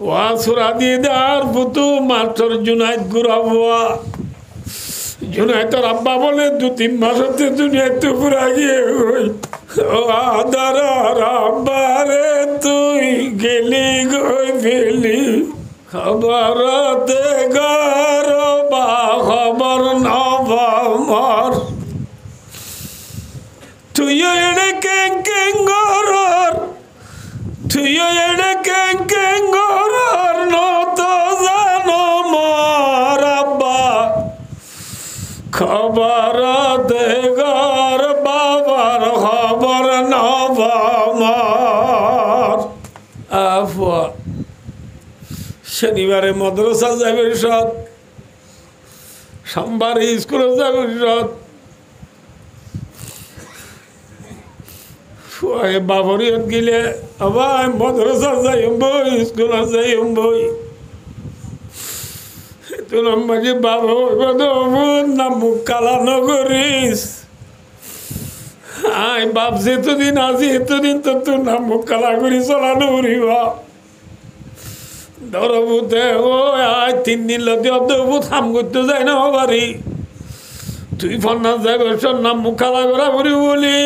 ওয়াসুরা দিয়ে দেওয়ার পুতু মাস্টার জুনাইদ গুরাবুয়া জুনাইদের আব্বা বলে 2-3 মাস হতে দুনিয়াতে পুরা গিয়ে ও আদার আব্বারে তুই গেলি গই ফেলি খবর দে গর বা খবর নবমর তুই এনে কেং কেং গরর তুই এনে কেং কেং গরর নত জানো মর আব্বা খবর দে গর বাবার খবর নবমর আফওয়া শনিবারে মাদ্রাসা যাবে সৎ সোমবারে স্কুলে যাবে সৎ বাবরিয়ত গেলে আবার মাদ্রাসা যাই বই স্কুলে যাই বই তোর মাঝে বাবা না মুখ কালা নগরিস আই বাপ যেতদিন আজি এতদিন তো তোর নাম মুখ কালা করি চলানো উড়িবা ধরবুতে ও আজ 3 দিন লদি অব্দবু থাম করতে যায় না বাড়ি তুই ফলনা যাবে সব নাম মুখ কালা করা বলি বলি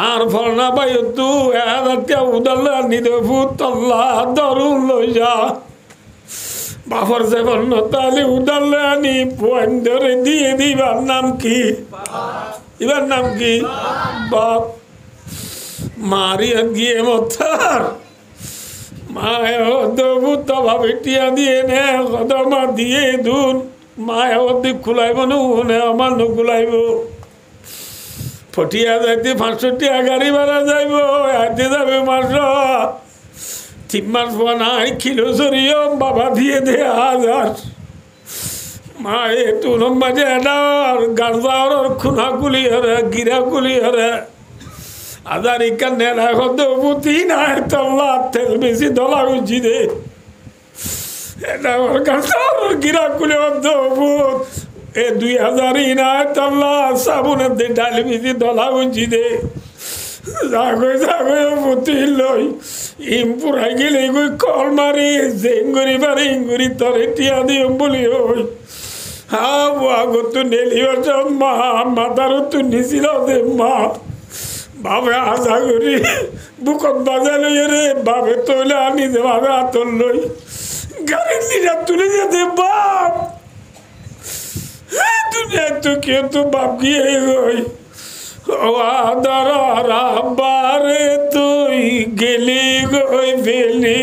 আর ফলনা পাই তু 1000 উদাল্লা নিদে ফুতল্লা দরুন লই যা বাবার যেমন তাহলে উদাল্লা আনি পয়েন্ট ধরে দিয়ে দিবার নাম কি এবার নাম কি বাপ মারিয়া গিয়ে মতার মায় দবু তবা বেটিয়া দিয়ে নে কদমা দিয়ে দুন মায় অর্ধেক খুলাইব নে আমার নুকুলাইব ফটিয়া যাইতে 500 টাকা গাড়ি ভাড়া যাইব আইতে যাবে মাস 3 মাস বানাই কিলো সরিও বাবা দিয়ে দে 1000 মায়ে তুন মাঝে এডার গাড়ার খুনা কুলি হরে গিরা কুলি হরে 1000 ইকান নেড়া হতে বুতি নাই তল্লা তেল বেশি দলা উঁচি দে এটা গাড়ার গিরা কুলি হতে বুত এ 2000 নাই তল্লা সাবুনের দে ডালি বেশি দলা উঁচি দে জাগো বুতি লই ইমপুরাই গেলে গই কল মারি জেঙ্গুরি বাড়ি ইঙ্গুরি তরে টিয়া দিয়ে বলি ওই আগত নেলিবার মা মাতার তো নিছিল দে মা বাবে আশা করি বুকত বাজা লই রে বাবে তোলে আনি দে বাবে আতর লই গাড়ির নিরা তুলে যেতে বাপ দুনিয়া তো কেউ তো বাপ গিয়ে গই ও আদার রাব্বারে তুই গেলি গই ফেলি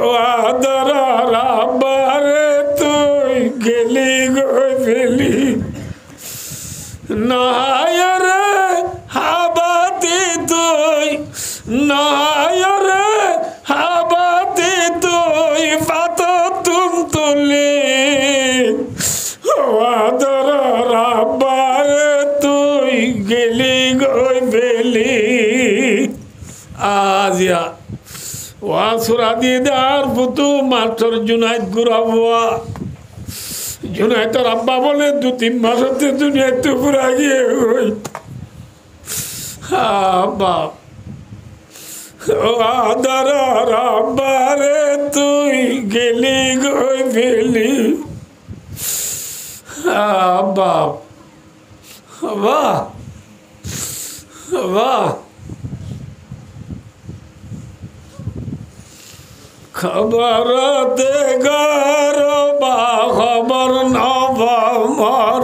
ও আদার রাব্বারে তুই গেলি গই ফেলি নায়রে হাবাতে তুই নায়রে হাবাতে তুই পাত তুম তুলি ও আদার রাব্বারে তুই গেলি গই ফেলি আজিয়া ওয়াসুরা দিয়ে দেওয়ার পুতু মাস্টার জুনাইদ গুরাবুয়া জুনাইদের আব্বা বলে 2-3 মাস হতে দুনিয়াতে পুরা গিয়ে বাপ ও আদার আব্বারে তুই গেলি গই ফেলি বাপ বাহ বাহ খবর দে গর বা খবর নবমর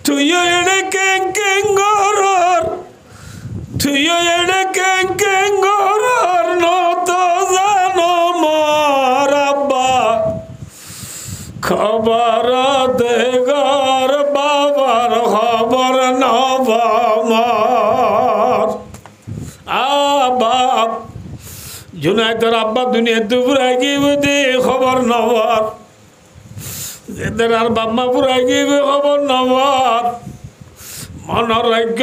তুই এনে কেং কেং গরর তুই এনে কেং কেং গরর নত জানো মর আব্বা খবর দে গর বাবার খবর নবমর বাপ জুনাইদের আব্বা দুনিয়া পুরা গিয়ে দে খবর নবর যেদের আর বাম্মা পুরা গিয়ে খবর নবর মনোরাজ্য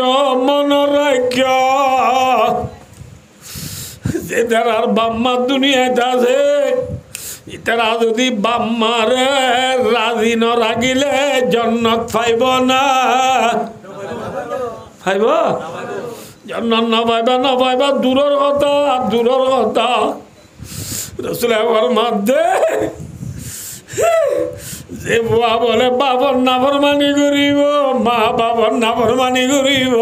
যেদের আর বাম্মা দুনিয়াতে আছে ইতারা যদি বাম্মারে রাজি ন রাগিলে জন্নত পাইব না পাইব জান্নাত না পাইবা দূরের কথা রাসূল আমার মধ্যে যে বুয়া বলে বাবার নাফরমানি করিব মা বাবার নাফরমানি করিব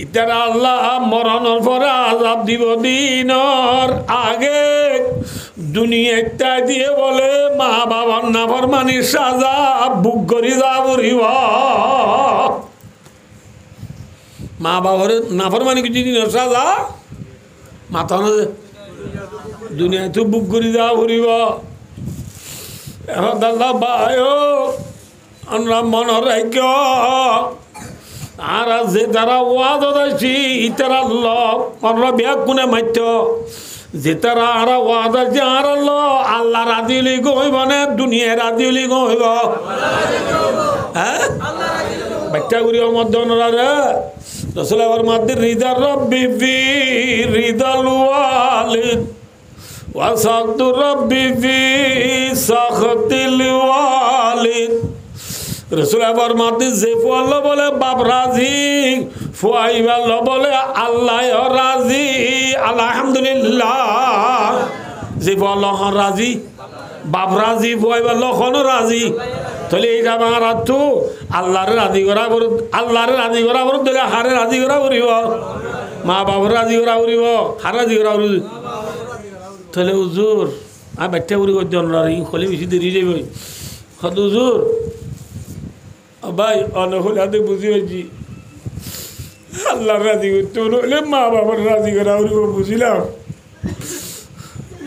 ইতারা আল্লাহ মরণের পরে আযাব দিব দিনর আগে দুনিয়াটা দিয়ে বলে মা বাবার নাফরমানির সাজা বুক করি যাবরিব মা বাবার নাফরমানি কি দিনের সাজা মাথা না দুনিয়া তো বুক করি যাবরিব এখন দাদা ভাই আমরা মনে রাখ আর যে তারা ওয়াদ আছি ইতারা লোক আমরা ব্যাগ কোনে মাত্য যে তারা আর ওয়াদ আছে আর আল্লাহ রাজি হলি গইব না দুনিয়া রাজি হলি গইব হ্যাঁ বাচ্চা গুড়ি মধ্যে রে রাসূল আমার মধ্যে রিদার রব্বি ফি রিদাল ওয়ালিদ وسخط ربي في سخط الوالد رسول ফরমাতে যে আল্লাহ বলে বাপ রাজি ফুয়াইব আল্লাহ বলে আল্লাহ রাজি আলহামদুলিল্লাহ যে আল্লাহ রাজি বাপ রাজি ফুয়াইব আল্লাহ কোন রাজি তাহলে এইটা আমার তো আল্লাহর রাজি করা বড় দিলে হারে রাজি করা বলিব মা বাবার রাজি করা বলিব হার রাজি করা বলিব তাহলে হুজুর আর বাচ্চা উড়ি করতে খোলে বেশি দেরি যাইব হত হুজুর ভাই অনহলে হাতে বুঝি হয়েছি আল্লাহর রাজি করতে হলে মা বাবার রাজি করা উড়িব বুঝিলাম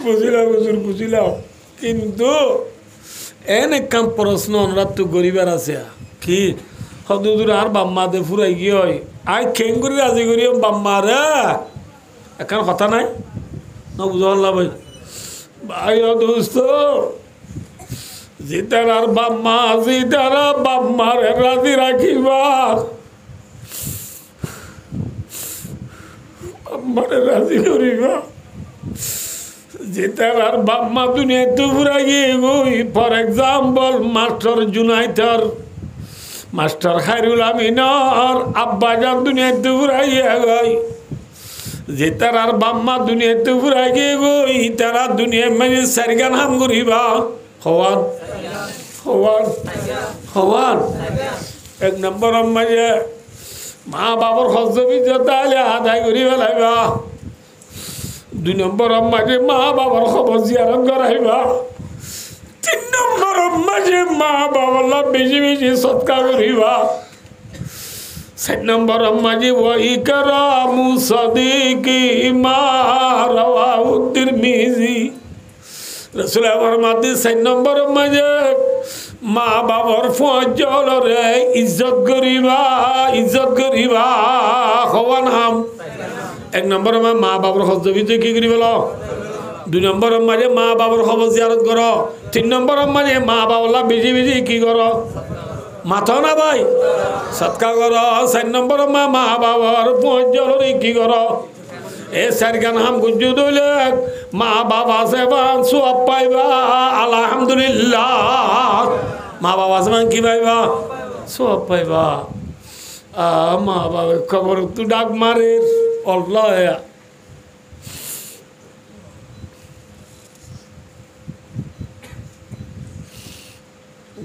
হুজুর বুঝিলাম কিন্তু এনে কাম প্রশ্ন অনুরাধ তো গরিবার আছে কি হত হুজুর আর বাম্মা দে ফুরাই কি হয় আই খেং করে রাজি করি বাম্মা রে এখন কথা নাই না বুঝাল্লা ভাই ভাই দোস্ত জিতার আর বাম্মার রাজি রাখিবা বাম্মারে রাজি করিবা জিতার আর বাম্মা দুনিয়া তো পুরা গিয়ে গই ফর এক্সাম্পল মাস্টার জুনাইটার মাস্টার খায়রুল আমিনর আব্বা যান দুনিয়া তো পুরা গিয়ে গই যে তার বাম্মা দুনিয়াতে ফুরাই গিয়ে গই তারা দুনিয়া মানে সারিগান হাম করিবা হওয়ান এক নম্বর মাঝে মা বাবার হজবি তাহলে আদায় করি ফেলাইবা দুই নম্বর মাঝে মা বাবার খবর জিয়ারত করাইবা তিন নম্বর মাঝে মা বাবার বেশি বেশি সৎকার করিবা 4 নম্বর মাঝে ওই কারামু সাদিকি মা রাওয়াহু তিরমিজি রাসূল ফরমাতে 4 নম্বর মাঝে মা বাবার ফজলরে ইজ্জত করিবা হওয়ান হাম 1 নম্বর মা বাবার হজবি কি করিবল 2 নম্বর মাঝে মা বাবার খবর জিয়ারত করো 3 নম্বর মাঝে মা বাবার বেশি বেশি কি করো মাথা না ভাই সৎকা করো 4 নম্বর মা বাবার পঞ্জলরে কি করো এ সারগান হাম গুজু দইলে মা বাবা সেবান সওয়াব পাইবা আলহামদুলিল্লাহ মা বাবা সেবান কি পাইবা সওয়াব পাইবা মা বাবার খবর তো ডাক মারে আল্লাহ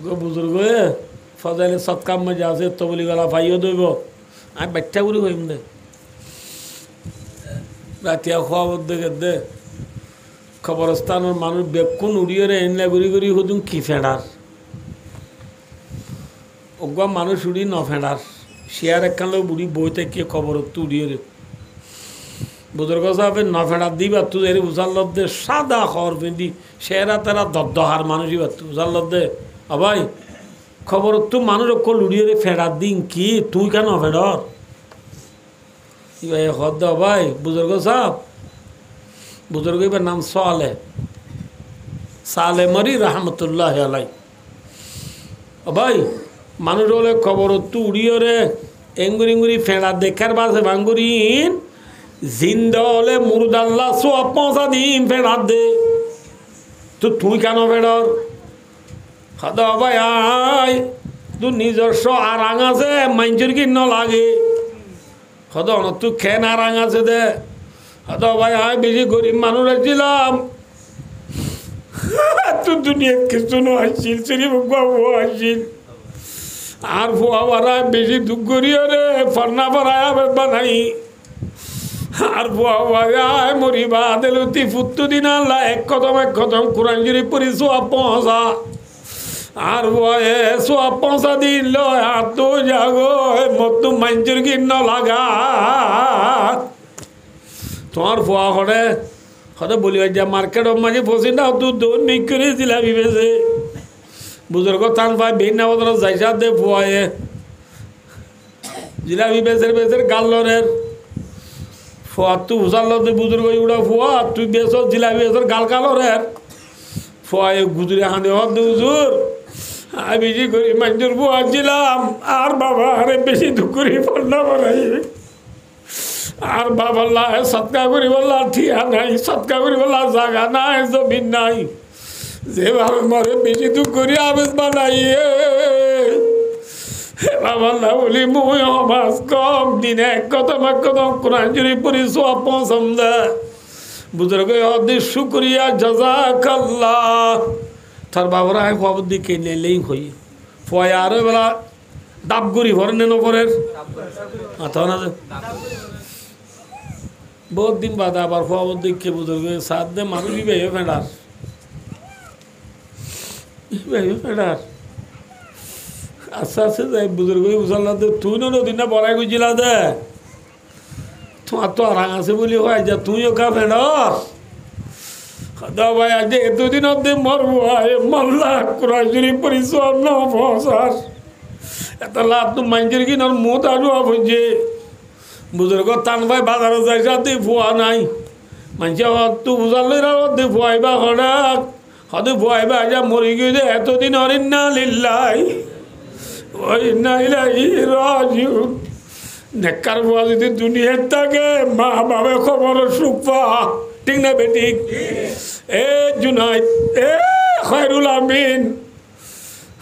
গো বুজুর্গ ফজাইলে সৎকাম মজা আছে তো বলি গলা ভাইও দইব আমি বাচ্চা বুড়ি হইম দে রাতিয়া খোয়া দে খবরস্থানের মানুষ বেকুন উড়িয়ে এনলা ঘুরি ঘুরি হুদুম কি ফেডার ওগুয়া মানুষ উড়ি ন ফেডার শেয়ার একখান বুড়ি বই থেকে খবর তো উড়িয়ে বুজুর্গ সাহেবের ন ফেডার দিবা তুই এর উজার লব্দে সাদা খবর পিন্দি শেয়ারা তারা দদ্দহার মানুষই বাতু উজার লব্দে ভাই খবর তো মানুষ অকল উড়িয়ে ফেডার দিন কি তুই কেন ফেডর হদ ভাই বুজুর্গ সাহেব বুজুর্গ এবার নাম সালে মরি রহমতুল্লাহ আলাই ভাই মানুষ হলে খবর তো উড়িয়ে রে এঙ্গুরি এঙ্গুরি ফেডা দেখার বাসে ভাঙ্গুরিন জিন্দা হলে মুরুদাল্লা সব পৌঁছা দিন ফেডার দে তো তুই কেন ফেডর হদ ভাই আয় তোর নিজস্ব আরাং আছে মাইঞ্চুর কি ন লাগে হদ অনতু খেন আরাং আছে দে হদ ভাই আমি বেশি গরিব মানুষ ছিলাম তো দুনিয়াত কিছু আসছিল শরীফ বাবু আসছিল আর ফুয়া বারা বেশি দুঃখ করিও রে ফর্না ফরায় বানাই আর ফুয়া বারায় মরিবা দেলতি ফুত্তু দিন আল্লাহ এক কদম কোরআন শরীফ পড়ি সোয়া পৌঁছা আর বয়ে সোয়া পৌঁছা দিন লয় আর তো যাগো মতো মাঞ্চুর কিন্ন লাগা তোমার ফুয়া হরে হতে বলি যা মার্কেটের মাঝে ফসি না তুই দৌড় মিক করে জিলাপি বেছে বুজুর্গ টান পায় ভিন্ন বদল যাইসা দে ফুয়ায়ে জিলাপি বেচের গাল্লরের ফুয়া তুই উজাল বুজুর্গ উড়া ফুয়া তুই বেচ জিলাপি বেচের গাল কালরের ফুয়ায়ে গুজুরে হাঁদে হদ হুজুর আমি বেশি করি মানুষের ফুয়া ছিলাম আর বাবা আরে বেশি দুঃখ করি পড়না বানাই আর বাবাল্লাহ সৎকা করি বললা ঠিয়া নাই সৎকা করি বললা জাগা নাই জমিন নাই যেভাবে মরে বেশি দুঃখ করি আবেশ বানাইয়ে বাবাল্লাহ বলি মুই মাস কম দিনে এক কদম কোরআন শরীফ পড়ি সোয়া পৌঁছাম দে বুজুর্গ অদি শুক্রিয়া জাযাকাল্লাহ তার বাবারা আমি খবর দিকে নেলেই হই ফয় আরো বেলা ডাব করি ভরেন নেন পরের না বহুত দিন বাদে আবার খবর দিকে বুজুর্গ সাত দে মানুষই বেয়ে ফেডার ফেডার আস্তে আস্তে যাই বুজুর্গ বুঝাল্লা দে তুই নদী না বড়াই গুছিলা দে তোমার তো আরাং আছে বলি হয় যা তুইও কা ফেডর ভাই আজ এতদিন অব্দি মরবো মাল্লা কোরআন শরীফ পরিচয় ন ফসার এত লাভ তো মাইঞ্জের কি নর মুত আলু হচ্ছে বুজুর্গ টান ভাই বাজারে যাই সাথে ফুয়া নাই মানুষে তুই বুঝালে হতে ফুয়াইবা হঠাৎ হতে ফুয়াইবা যা মরি গিয়ে এতদিন অরিন্না লিল্লাই অরিন্না ইলাইহি রাজিউন নেককার ফুয়া যদি দুনিয়ার থাকে মা বাবা খবর সুখ পা ঠিক না বেটিক এ জুনাইদ এ খায়রুল আমিন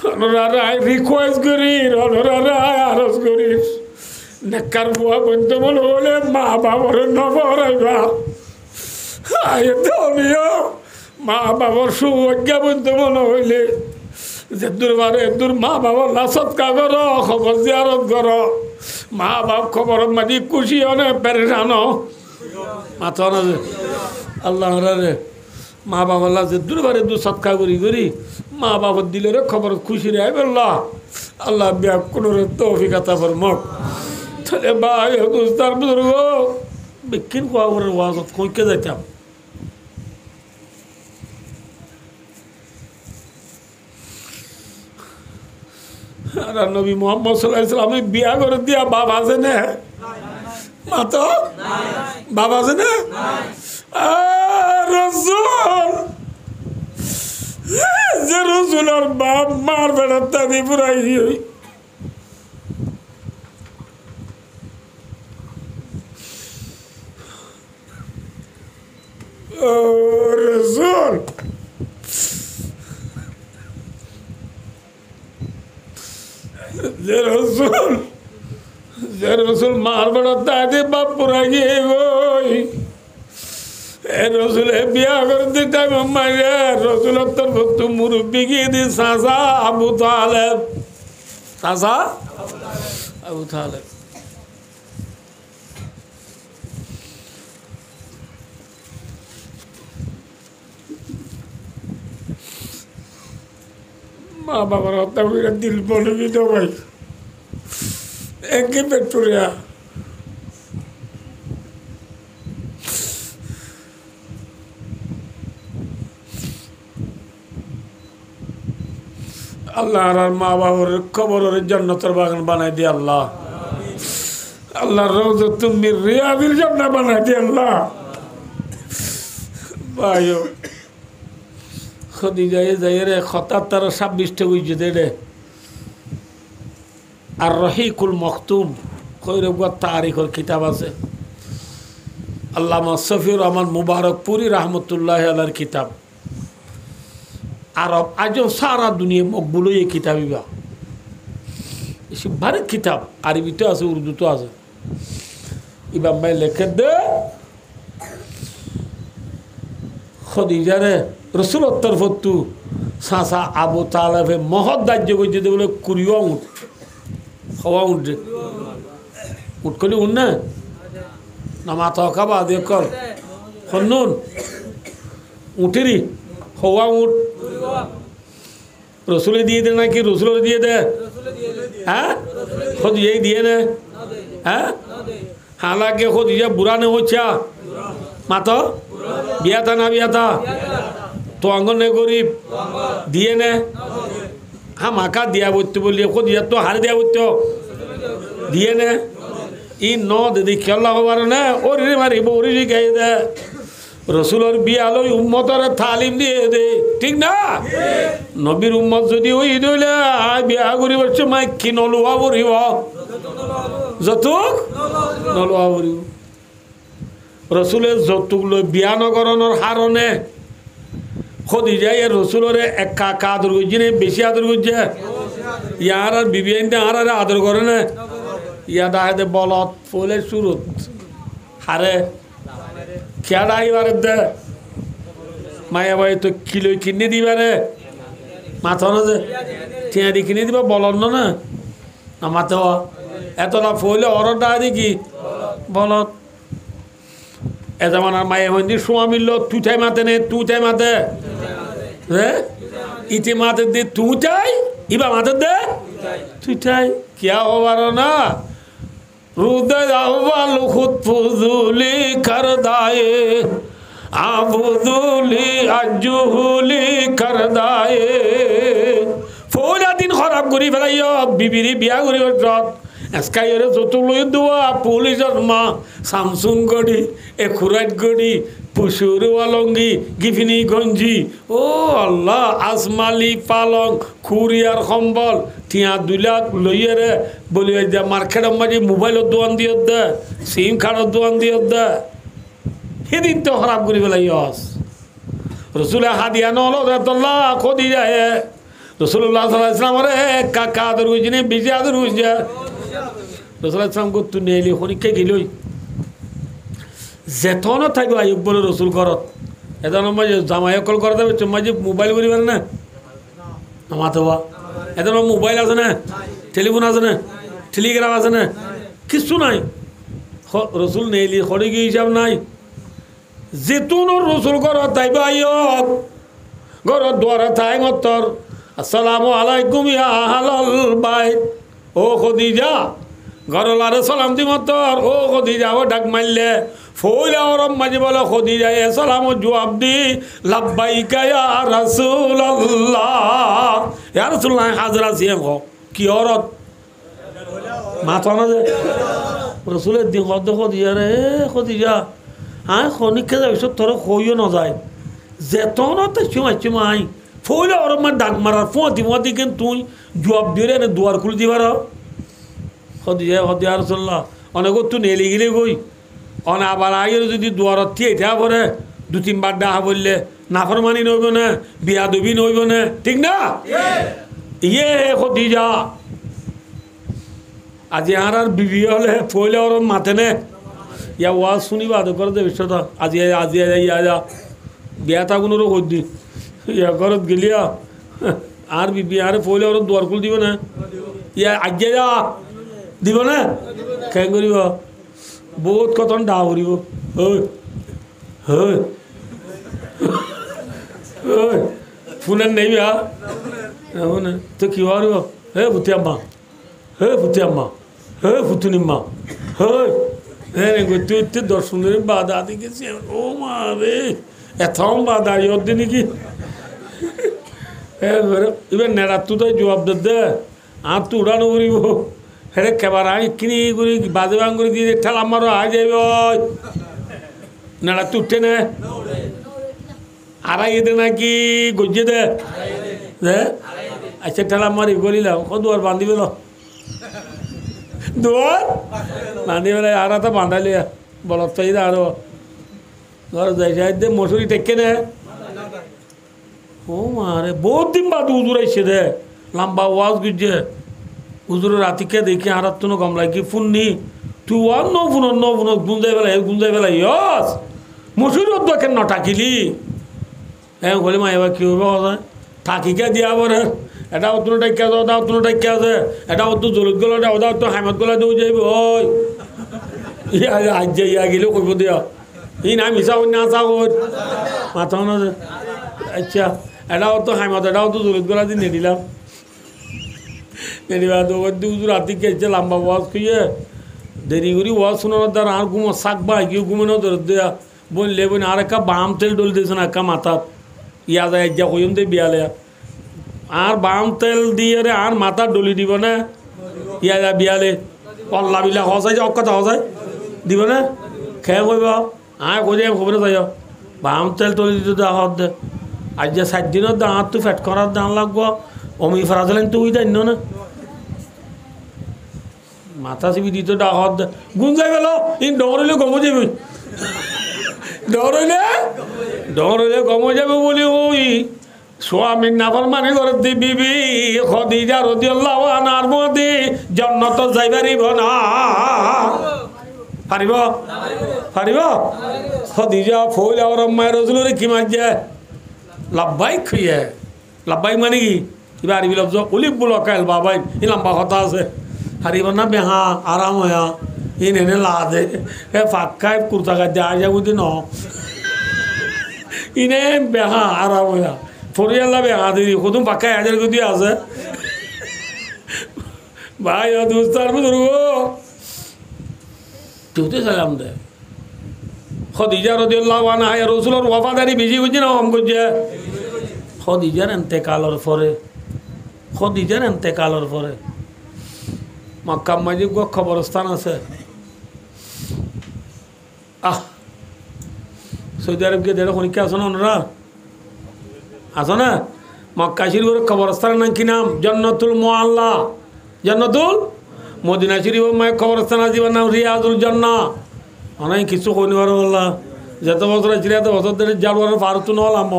অনরারাই রিকোয়েস্ট করি অনরারাই আরজ করি নেককার বুয়া বন্ধু বলে বলে মা বাবার নবরাইবা আমিও মা বাবার সুজ্ঞা বন্ধু মনে হইলে যে দুর্বারে দূর মা বাবার লাসৎকা কর খবর জিয়ারত কর মা বাপ খবর মাঝে খুশি হনে পেরেশান মাথা না আল্লাহ রে মা বাবার লাজে দুর্বারে দু সৎকা করি মা বাবার দিলে রে খবর খুশি রে আল্লাহ আল্লাহ বিয়া কোনো তৌফিক আতা ফরমাক তাহলে ভাই দোস্তার বুজুর্গ বিক্ষিন খবরের ওয়াজত কইকে যাইতাম আর নবী মোহাম্মদ সাল্লাল্লাহু আলাইহি ওয়াসাল্লাম বিয়া করে দিয়া বাবা আছে না মা তো বাবা আছে না রসুল যে রসুলের বাপ মার বেড়ার তাদি পুরাই রসুল যে রসুল মার বেড়ার তাদি বাপ পুরাই গিয়ে গই রসুল বিয়া করতে টাইম মাইরে রসুলের তোর ভক্ত মুরব্বী গিয়ে দি চাচা আবু তালেব চাচা আবু তালেব মা বাবার হত্যা করে দিল বলবি তো ভাই একই পেটুরিয়া আল্লাহ আর মা বাবার কবরের জান্নাতের বাগান বানাই দিয়ে আল্লাহ আল্লাহর রওজা তুমি রিয়াদিল জান্নাত বানাই দিয়ে আল্লাহ ভাইও খদিজা যাই রে ৭৭-২৬ হইছে দে আর রহিকুল মখতুম কইরগুয়া তারিখের কিতাব আছে আল্লামা সফিউর রহমান মুবারকপুরি রহমতুল্লাহ আলার কিতাব আরব আজও সারা দুনিয়া মকবুল এই কিতাবিবা এসব ভারত কিতাব আরবিতে আছে উর্দুতে আছে ইমাম ভাই লেখে দে খদিজারে রসুলের তরফতু সাসা আবু তালেবে মহৎ দাহ্য করছে বলে কুড়িও উঠ হওয়া উঠছে উঠ করলি উঠ না মাথা খাবা দিয়ে কর হন্নুন উঠেরি হওয়া উঠ রসুলে দিয়ে দে নাকি রসুলের দিয়ে দে হ্যাঁ খদিজাই দিয়ে নে হ্যাঁ হালাকে খদিজা বুড়া নে হচ্ছে মাথা বিয়া থা না বিয়া থা তো আঙ্গন নে গরিব দিয়ে নে হ্যাঁ মাকা দিয়া বলতে বললি খদিজা তো হারে দিয়া বলতো দিয়ে নে ই ন দিদি খেলা হবার না ওরি মারিব ওরি গাই দে রসুলের বিয়া লই উম্মতের তালিম দিয়ে দে ঠিক না নবীর উম্মত যদি ওই দইলে বিয়া করিব সময় কি নলোয়া বরিব যতুক নলোয়া বরিব রসুলের যতুক লই বিয়া নগরণের হারণে খদিজাই রসুলরে একা একা আদর করছে না বেশি আদর করছে ইয়ার আর বিবি আর আদর করে না ইয়া দাহে বলত ফলে শুরুত হারে খেয়াল আইবারে দে মায়া ভাই তো কিলো কিনে দিবারে মাথা না যে টিয়া দি কিনে দিবা বলন না মাথা এতটা ফলে অরটা দেখি বলত এ যেমন আর মায়া মন্দির সোয়া মিলল তুই মাতে নে তুই মাতে হ্যাঁ ইতি মাতে দে তুই চাই ইবা মাতে দে তুই চাই কিয়া হবার না রুদয় আহ্বাল খুদ ফুজুলি করদায়ে আবুদুলি আজুহুলি করদায়ে ফৌলা দিন খরাব করি ফেলাইয় বিবিরি বিয়া করি রত এসকাইরে যত লই দোয়া পুলিশের মা সামসুং গড়ি এ খুরাট গড়ি পুশুর ওয়ালঙ্গি গিফিনি গঞ্জি ও আল্লাহ আসমালি পালং খুরিয়ার সম্বল টিয়া 2 লাখ লইয়েরে বলি যে মার্কেটের মাঝে মোবাইলের দোকান দিয়ে দে সিম কার্ডের দোকান দিয়ে দে সেদিন তো খারাপ করি পেলাই রসুলের হাদিয়া নহলো তোল্লা খদি যায় রসুল্লাহ সাল্লাহ ইসলামরে কাকা আদর হয়েছে না বেশি আদর হয়েছে রসুল ইসলাম করতো নেলি শনিকে গেলই যেতন থাকবে আয়ুব বলে রসুল ঘরত এজন মাঝে জামাই অকল করে দেবে মাঝে মোবাইল করি পারে না আমার তো এজন মোবাইল আছে না টেলিফোন আছে না টেলিগ্রাম আছে না কিছু নাই রসুল নেলি খড়ি হিসাব নাই যেতুন রসুল ঘরত তাইবা আয়ব ঘরত দুয়ারে থাই মতর আসসালামু আলাইকুম ইয়া আহলাল বাইত ও খদিজা ঘরলারে সালাম দি মতর ও খদিজা ও ডাক মারলে ফৌলা ওরম মাঝে বলে খদিজা এ সালাম জবাব দি লাব্বাইকা ইয়া রাসূলুল্লাহ ইয়া রাসূলুল্লাহ হাজরা সিয়াম হ কি অরত মাথা না যে রসুলের দিন খদিজা রে খদিজা হ্যাঁ খনিকে যাই তোর কইও না যায় যেতন চুমাই ফৌলে ওরম ডাক মারার ফোঁতি কেন তুই জবাব দিয়ে এনে দুয়ার খুলে দিবার হদিয়া রসল্লাহ অনেক তুই নেলি গেলে গই অনে আবার আগে যদি দুয়ারত থিয়ে থা পরে 2-3 বার ডাহা বললে নাফরমানি নইব না বিয়া দবি নইব না ঠিক না ইয়ে খদিজা আজি আর বিবি হলে ফৌলে ওরম মাথে নে ইয়া ওয়াজ শুনিবা আদর করে দে বিশ্বত আজি ইয়া বিয়া থাকুনোরও কর দি ইয়া ঘরত গেলিয়া আর বিবি আর ফইলে ওর দুয়ার খুল দিব না ইয়া আজ্ঞা যা দিব না কেন করিব বহুত কতন ডা করিব ফোনের নেই বিয়া না তো কি হরিব হে ভূতি আম্মা হে ভুতুনিম্মা হ্যাঁ তুই দর্শনের বাধা দেখেছি ও মা রে এথম বাধা ইয়ে নাকি এবার নেড়া তু তো জবাব দে আর তো উড়ানো করিব হেরে খেবার আনি কিনি করি বাজে বাং করে দিয়ে ঠেলা মারো আ যাইব নেড়া তু উঠে নে আড়াই দে নাকি গজ্জে দে আচ্ছা ঠেলা মারি গলিলাম ও দুয়ার বান্ধি পেল দুয়ার বান্ধি পেলে আর তো বাঁধালি বলত চাই আরো ঘর যাই দে মশুরি টেকে নে ও মারে বহুত দিন বাদ হুজুর আইসে দে লম্বা ওয়াজ গুজে হুজুরের রাতিকে দেখি আর তো গমলাই কি ফুননি তুই আর নবুন গুঞ্জাই ফেলাই ইয়স মসুর কেন নটাকিলি হ্যাঁ বলি মা এবার কী হবে থাকিকে দিয়া বলে এটা অতুন টাইকা আছে ওটা অতুন টাইকা আছে এটা অত জলুত গলা ওটা অত হাইমত গলা দেও যাইব ওই আজ যে ইয়া গেলেও কইব দিয়া ই না মিশা অন্য আসা ওর মাথা না আচ্ছা এটা অত হাইমত এটা অত জলুত গলা দিয়ে নেদিলাম নেদিবা তো রাতি খেয়েছে লম্বা ওয়াজ খুঁয়ে দেরি করি ওয়াজ শোনানোর দ্বারা আর ঘুমো শাক বা কেউ ঘুমানো ধর দেয়া বললে বোন আর একটা বাম তেল ডল দিয়েছে না একটা মাথাত ইয়া যায় যা কইম দে বিয়ালে আর বাম তেল দিয়ে রে আর মাথা ডলি দিব না ইয়া যা বিয়ালে পল্লা বিলা হসাই যে অকথা হসাই দিব না খেয়ে কইব আয় কই যাই খবরে যাই বাম তেল টলি দিতে দেখা দে আজ যে 7 দিনের দাঁত তো ফ্যাট করার দাম লাগবো অমি ফরাজলেন তো ওই দেন না মাথা চিবি দিতে দেখা দে গুণ যাই গেল ইন ডরিলে গম যাবি ডরলে গম যাবে বলি ওই স্বামীর নাফর মানে করে দি বিবি খদিজা রাদিয়াল্লাহু আনহার মধ্যে জান্নাত যাইবারিব না পারিব পারিব খদিজা ফুল আর মায়ের রাসূলের কি মাঝে লাব্বাইক খুইয়ে লাব্বাইক মানে কি কিবা আরবি লফজ উলিব বুলকাল বাবাই ই লম্বা কথা আছে হারিব না বেহা আরাম হয়া ই নেনে লাদে এ ফাক্কাই কুর্তা গাজা আজা বুঝি ন ইনে বেহা আরাম হয়া ফরিয়াল্লা বেহা দিদি খুদুম ফাক্কাই হাজার গদি আছে ভাই ও দোস্তার বুজুর্গ তুতে সালাম দে খদিজা রাদিয়াল্লাহু আনহা রাসূলের ওয়াফাদারি বেশি হইছে না কম করছে খদিজার ইন্তেকালের পরে মক্কা মাঝে খবরস্থান আছে সৌদি আরবকে দেড় পরীক্ষা আসো না ওনারা আসো না মক্কা শরীফের খবরস্থানের নাম কি নাম জান্নাতুল মুআল্লা জান্নাতুল মদিনা শরীফের মায়ের খবরস্থান আজিবার নাম রিয়াজুল জান্নাহ অনেক কিছু কইনি পারো বললা যত বছর ছিল এত বছর ধরে জালওয়ার ফারুতু নলাম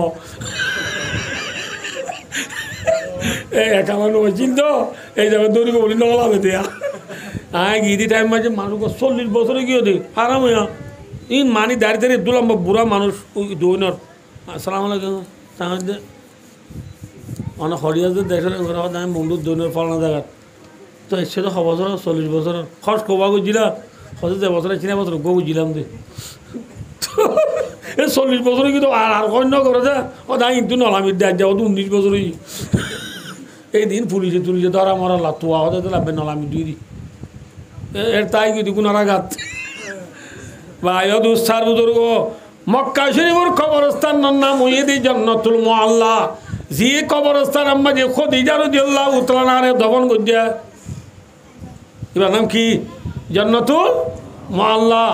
একামান হয়েছিল তো এই জায়গায় দৌড়ি বলি নলামে দেয়া গিদি টাইম মাঝে মানুষ 40 বছরে গিয়ে দে আরাম হইয়া ইন মানি দাঁড়িয়ে দাঁড়িয়ে দুলাম বুড়া মানুষ ওই দৌড়র আসসালামু আলাইকুম তাহলে অনেক হরিয়া যে দেশের আমি বন্ধুর দৌড়ের ফলনা জায়গার তো এসে তো বছর 40 বছর খরচ কবা গুজিলা হয়তো 2 বছর 3 বছর গো গুজিলাম দে এই 40 বছরে কিন্তু আর অন্য করে যে ও দাই কিন্তু নলামির দেয় যাও তো 19 বছরই এই দিন পুলিশে তুলিছে ধরা মরা লাতুয়া হতে লাগবে নলামি দুই দি এর তাই কিন্তু গুনারাঘাত ভাই ও দুস্তার বুজুর্গ মক্কা শরীফের কবরস্থান নাম হইয়ে জান্নাতুল মুআল্লা যে কবরস্থান আম্মা যে খদিজা রাদিয়াল্লাহু তাআলা আনহা দফন করছে এবার নাম কি জান্নাতুল মুআল্লা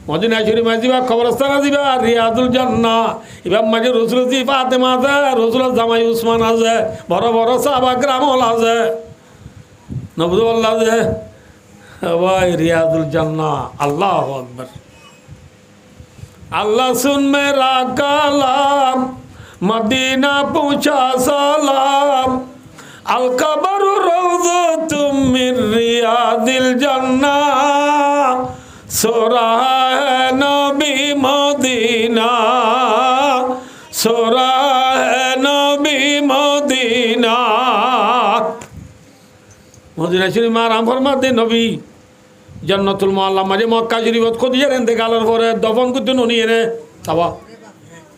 মদিনা শরীফ মাঝিবা কবরস্থান আজিবা রিয়াদুল জান্নাহ এবার মাঝে রাসূল জি ফাতেমা আছে রাসূলের জামাই উসমান আছে বড় বড় সাহাবা গ্রামল আছে নবুল্লাহ আছে ভাই রিয়াদুল জান্নাহ আল্লাহু আকবার अल्लाह सुन मेरा कलाम मदीना पहुँचा सलाम अल कबर रौज़तुम मिन रियादिल जन्नह सोरा है नबी मदीना सोरा है नबी मदीना मदीना शरीफ में आराम फरमाते नबी জান্নাতুল মুআল্লা মাঝে মক্কা শরীফত খদিজার ইন্তেকালের পরে দফন করতে ননিয়ে নে তাবা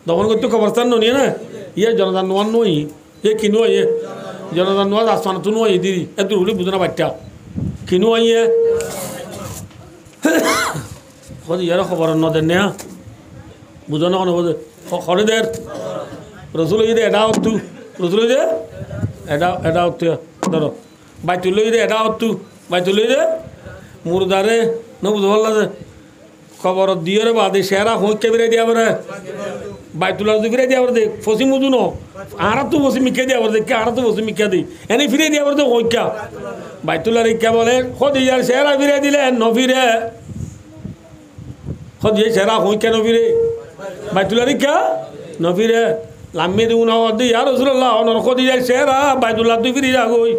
দফন করতে কবরস্থান ননিয়ে না ইয়ে জনদান নোয়ান নই ইয়ে কিনু ইয়ে জনদান নোয়াজ আসমান তু নই দিদি এত হলে বুঝনা বাচ্চা কিনু ইয়ে খদিজার খবর ন দেন না বুঝনা কোন বুঝে খরিদের রসুল ইদে এটা হতু রসুল ইদে এটা হতু ধরো বাইতুল ইদে এটা হতু বাইতুল ইদে মুরদারে নবুজ বললা খবর দিয়ে রে বাদে সেরা হোঁকে বেড়ে দিয়া বলে বাইতুল্লাহ ফিরে দিয়া বলে ফসি মুজু ন আরা তো বসে মিকে দিয়া বলে কে আরা তো বসে মিকে দিই এনে ফিরে দিয়া বলে হোঁকা বাইতুল্লাহ রিক্কা বলে খদিজার সেরা ফিরে দিলে নফিরে খদিজা সেরা হোঁকে নফিরে বাইতুল্লাহ রিক্কা নফিরে লাম্মি দিউ না দি আর রাসূলুল্লাহ অনর খদিজার সেরা বাইতুল্লাহ তুই ফিরে যা গই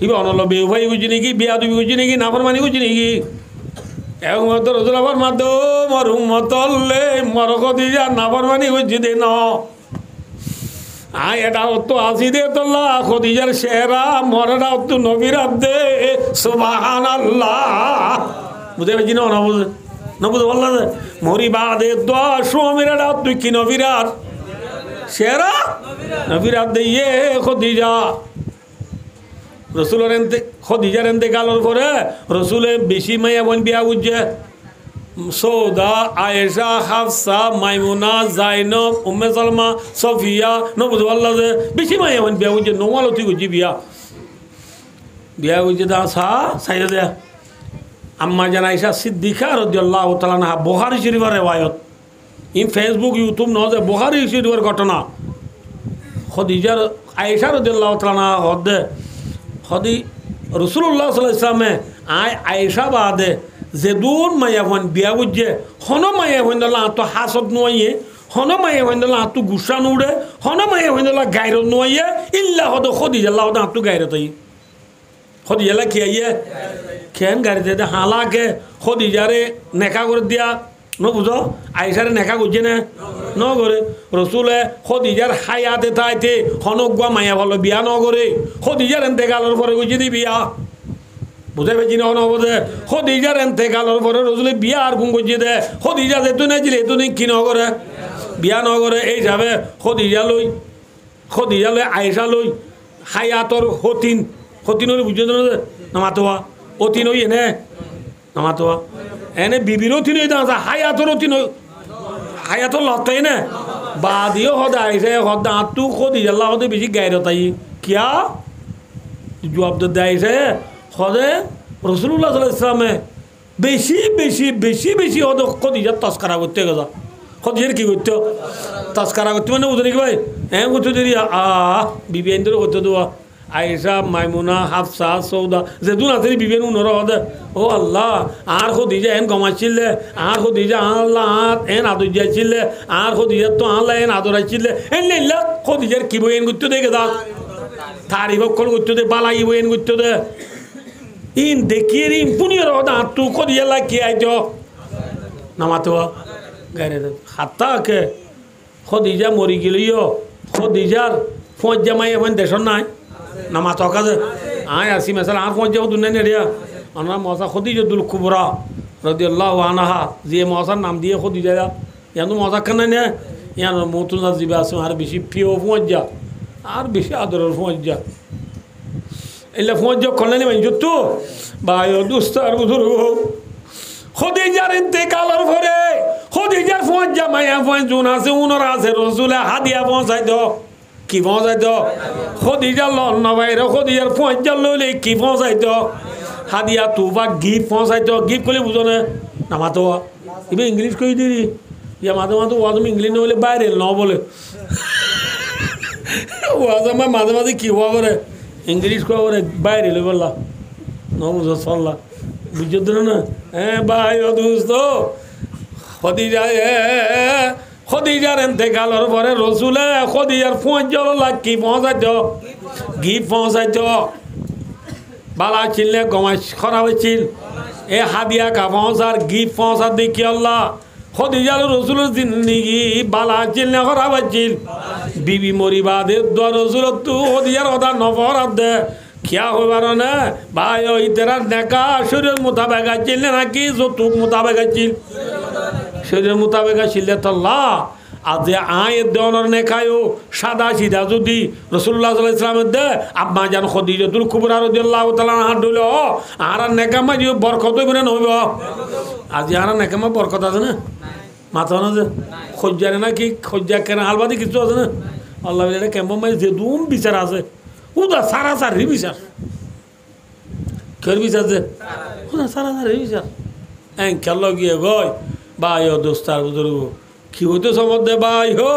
ইবা অনল বেউভাই গুজি নাকি বিয়া তুমি গুজি নাকি নাফরমানি গুজি নাকি এবং মতো রসুল আবার মাতো মর উম্মতলে মর খদিজা নাফরমানি হইছে দে ন এটা তো আসি দে তোল্লা খদিজার শেরা মরটা তো নবীর দে সুবহানাল্লাহ বুঝে পেয়েছি না বুঝে না বুঝে বললা যে মরি বাদে দোয়া সোমেরা তুই কি নবীরার শেরা নবীর দে ইয়ে খদিজা রসুলের খদিজার এন্তেকালের পরে রসুলে বেশি মাইয়া বোন বিয়া বুঝছে সৌদা আয়েশা হাফসা মাইমুনা জাইনব উম্মে সালমা সফিয়া নবুজ আল্লাহ যে বেশি মাইয়া বোন বিয়া বুঝছে নমালতি বুঝছি বিয়া বুঝছে দা সাইডে দেয়া আম্মা জান আয়েশা সিদ্দিকা রাদিয়াল্লাহু তাআলা আনহা বুখারী শরীফের রিওয়ায়াত ইন ফেসবুক ইউটিউব নজে বুখারী শরীফের ঘটনা খদিজার আয়েশা রাদিয়াল্লাহু তাআলা আনহা হদে হদি রসুল্লাহ সাল্লাল্লাহু আলাইহি ওয়াসাল্লামে আয়েশা বাদে যেদুন মাইয়া বোন বিয়া বুঝছে হন মাইয়া বোন দলা তো হাসত নয়ে হন মাইয়া বোন দলা তো গুসা নুড়ে হন মাইয়া বোন দলা গায়র নয়ে ইল্লা হদ খদিজা আল্লাহ দা তো গায়র তাই খদিজা কি আইয়ে কেন গাড়িতে দে হালাকে খদিজারে নেকা করে দিয়া ন বুঝো আয়েশারে নেকা করছে না ন করে রসুলে খদিজার হায়াতে তাইতে হনগুয়া মায়া ভালো বিয়া ন করে খদিজার এন্তেকালের পরে গেছে দি বিয়া বুঝে পেয়েছি না বোঝে খদিজার এন্তেকালের পরে রসুলে বিয়া আর গুম করছে দে খদিজা যেহেতু নেছিল এতু কি ন করে বিয়া ন করে এই যাবে খদিজা লই আয়েশা লই হায়াতর হতিন হলে বুঝছে না মাতোয়া অতিন ওই এনে না মাতোয়া এনে বিবির অতিন দাঁড়া হায়াতর অতিন হায়াতর লতাই না বাদিও হদ আইসে হদ আঁতু খদিজা আল্লাহ হদে বেশি গায়র তাই কিয়া জবাব দে আইসে হদে রসুল্লাহ সাল্লাল্লাহু আলাইহি ওয়াসাল্লামে বেশি বেশি বেশি বেশি হদ খদিজার তস্করা করতে গেছা খদিজার কি করতো তস্করা করতে মানে বুঝে নাকি ভাই হ্যাঁ করতে দিদি বিবি আইন করতে দেওয়া আয়েশা মাইমুনা হাফসা সৌদা যেদুন আছে বিবেন উনর হদে ও আল্লাহ আর খদিজা এন কমাইছিলে আর খদিজা আল্লাহ এন আদুজাইছিলে আর খদিজা তো আল্লাহ এন আদরাইছিলে এন লিল্লাহ খদিজার কি বই এন করতে দে গেদা তারিফ অক্ষর করতে দে বালাই বই এন করতে দে ইন দেখিয়ে ইন পুনিয়র হদা তু খদিজা লা কি আইতো নামাতো গারে হাত্তা কে খদিজা মরি গেলিও খদিজার ফৌজ জামাই এখন দেশন নাই না মাথা কাজে আসি মেসাল আর পৌঁছ যাবো দুনিয়া নেড়িয়া আমরা মশা খদিজাতুল কুবরা রাদিয়াল্লাহু আনহা যে মশার নাম দিয়ে খদিজা ইয়ানো মশা কেন নে ইয়ানো মতুনা জিবা আছে আর বেশি প্রিয় পৌঁছ যা আর বেশি আদরের পৌঁছ যা এলে পৌঁছ যা করলে নেবেন যুক্ত ভাই দুস্ত আর বুঝুর খদিজার ইন্তেকালের পরে খদিজার পৌঁছ যা মাইয়া পৌঁছ জুন আছে উনর আছে রসুলে হাদিয়া পৌঁছাই দাও কি পৌঁছাইতো খদিজা লন নবাইরে খদিজার পৌঁছার লইলে কি পৌঁছাইতো হাদিয়া তুবা গিফট পৌঁছাইতো গিফট করলে বুঝো না মাতো এবার ইংলিশ কই দিদি ইয়া মাঝে মাঝে ওয়াজ ইংলিশ নবলে বাইরে ন বলে ওয়াজ আমার মাঝে মাঝে কি হওয়া করে ইংলিশ কোয়া করে বাইরে লই বললা ন বুঝো চললা বুঝছো না হ্যাঁ ভাই ও দোস্ত খদিজা খদিজার এন্তেকালের পরে রসুলে খদিজার পৌঁছাল কি পৌঁছাইতো গিফট পৌঁছাইতো বালা চিনলে গমাই খারাপ হয়েছিল এ হাদিয়া কা পৌঁছার গিফট পৌঁছার দেখি আল্লাহ খদিজার রসুলের জিন্দিগি বালা চিনলে খারাপ হয়েছিল বিবি মরিবাদে দোয়া রসুল তু খদিজার কথা নফর দে খিয়া হইবার না ভাই ওই তেরা নেকা শরীর মোতাবেক আছিল নাকি যৌতুক মোতাবেক আছিল শরীরের মোতাবেক আসলে তল্লাহ আজ আয় দেওয়ার নেখায়ও সাদা সিধা যদি রসুল্লাহ সাল্লাল্লাহু আলাইহি ওয়াসাল্লামের দে আম্মা জান খদিজাতুল কুবরা রাদিয়াল্লাহু তাআলা আনহা হইল আর নেকামা যে বরকত হইবে না হইব আজ আর নেকামা বরকত আছে না মাথা না যে খজ্জারে না কি খজ্জা কেন আলবাদি কিছু আছে না আল্লাহ বলে কেমন মাই যে দুম বিচার আছে উদা সারা সারি বিচার কের বিচার যে উদা সারা সারি বিচার এন খেলো গিয়ে গয় ভাই ও দোস্তার বুজুর্গ কি হইতে সমধ্যে ভাই হো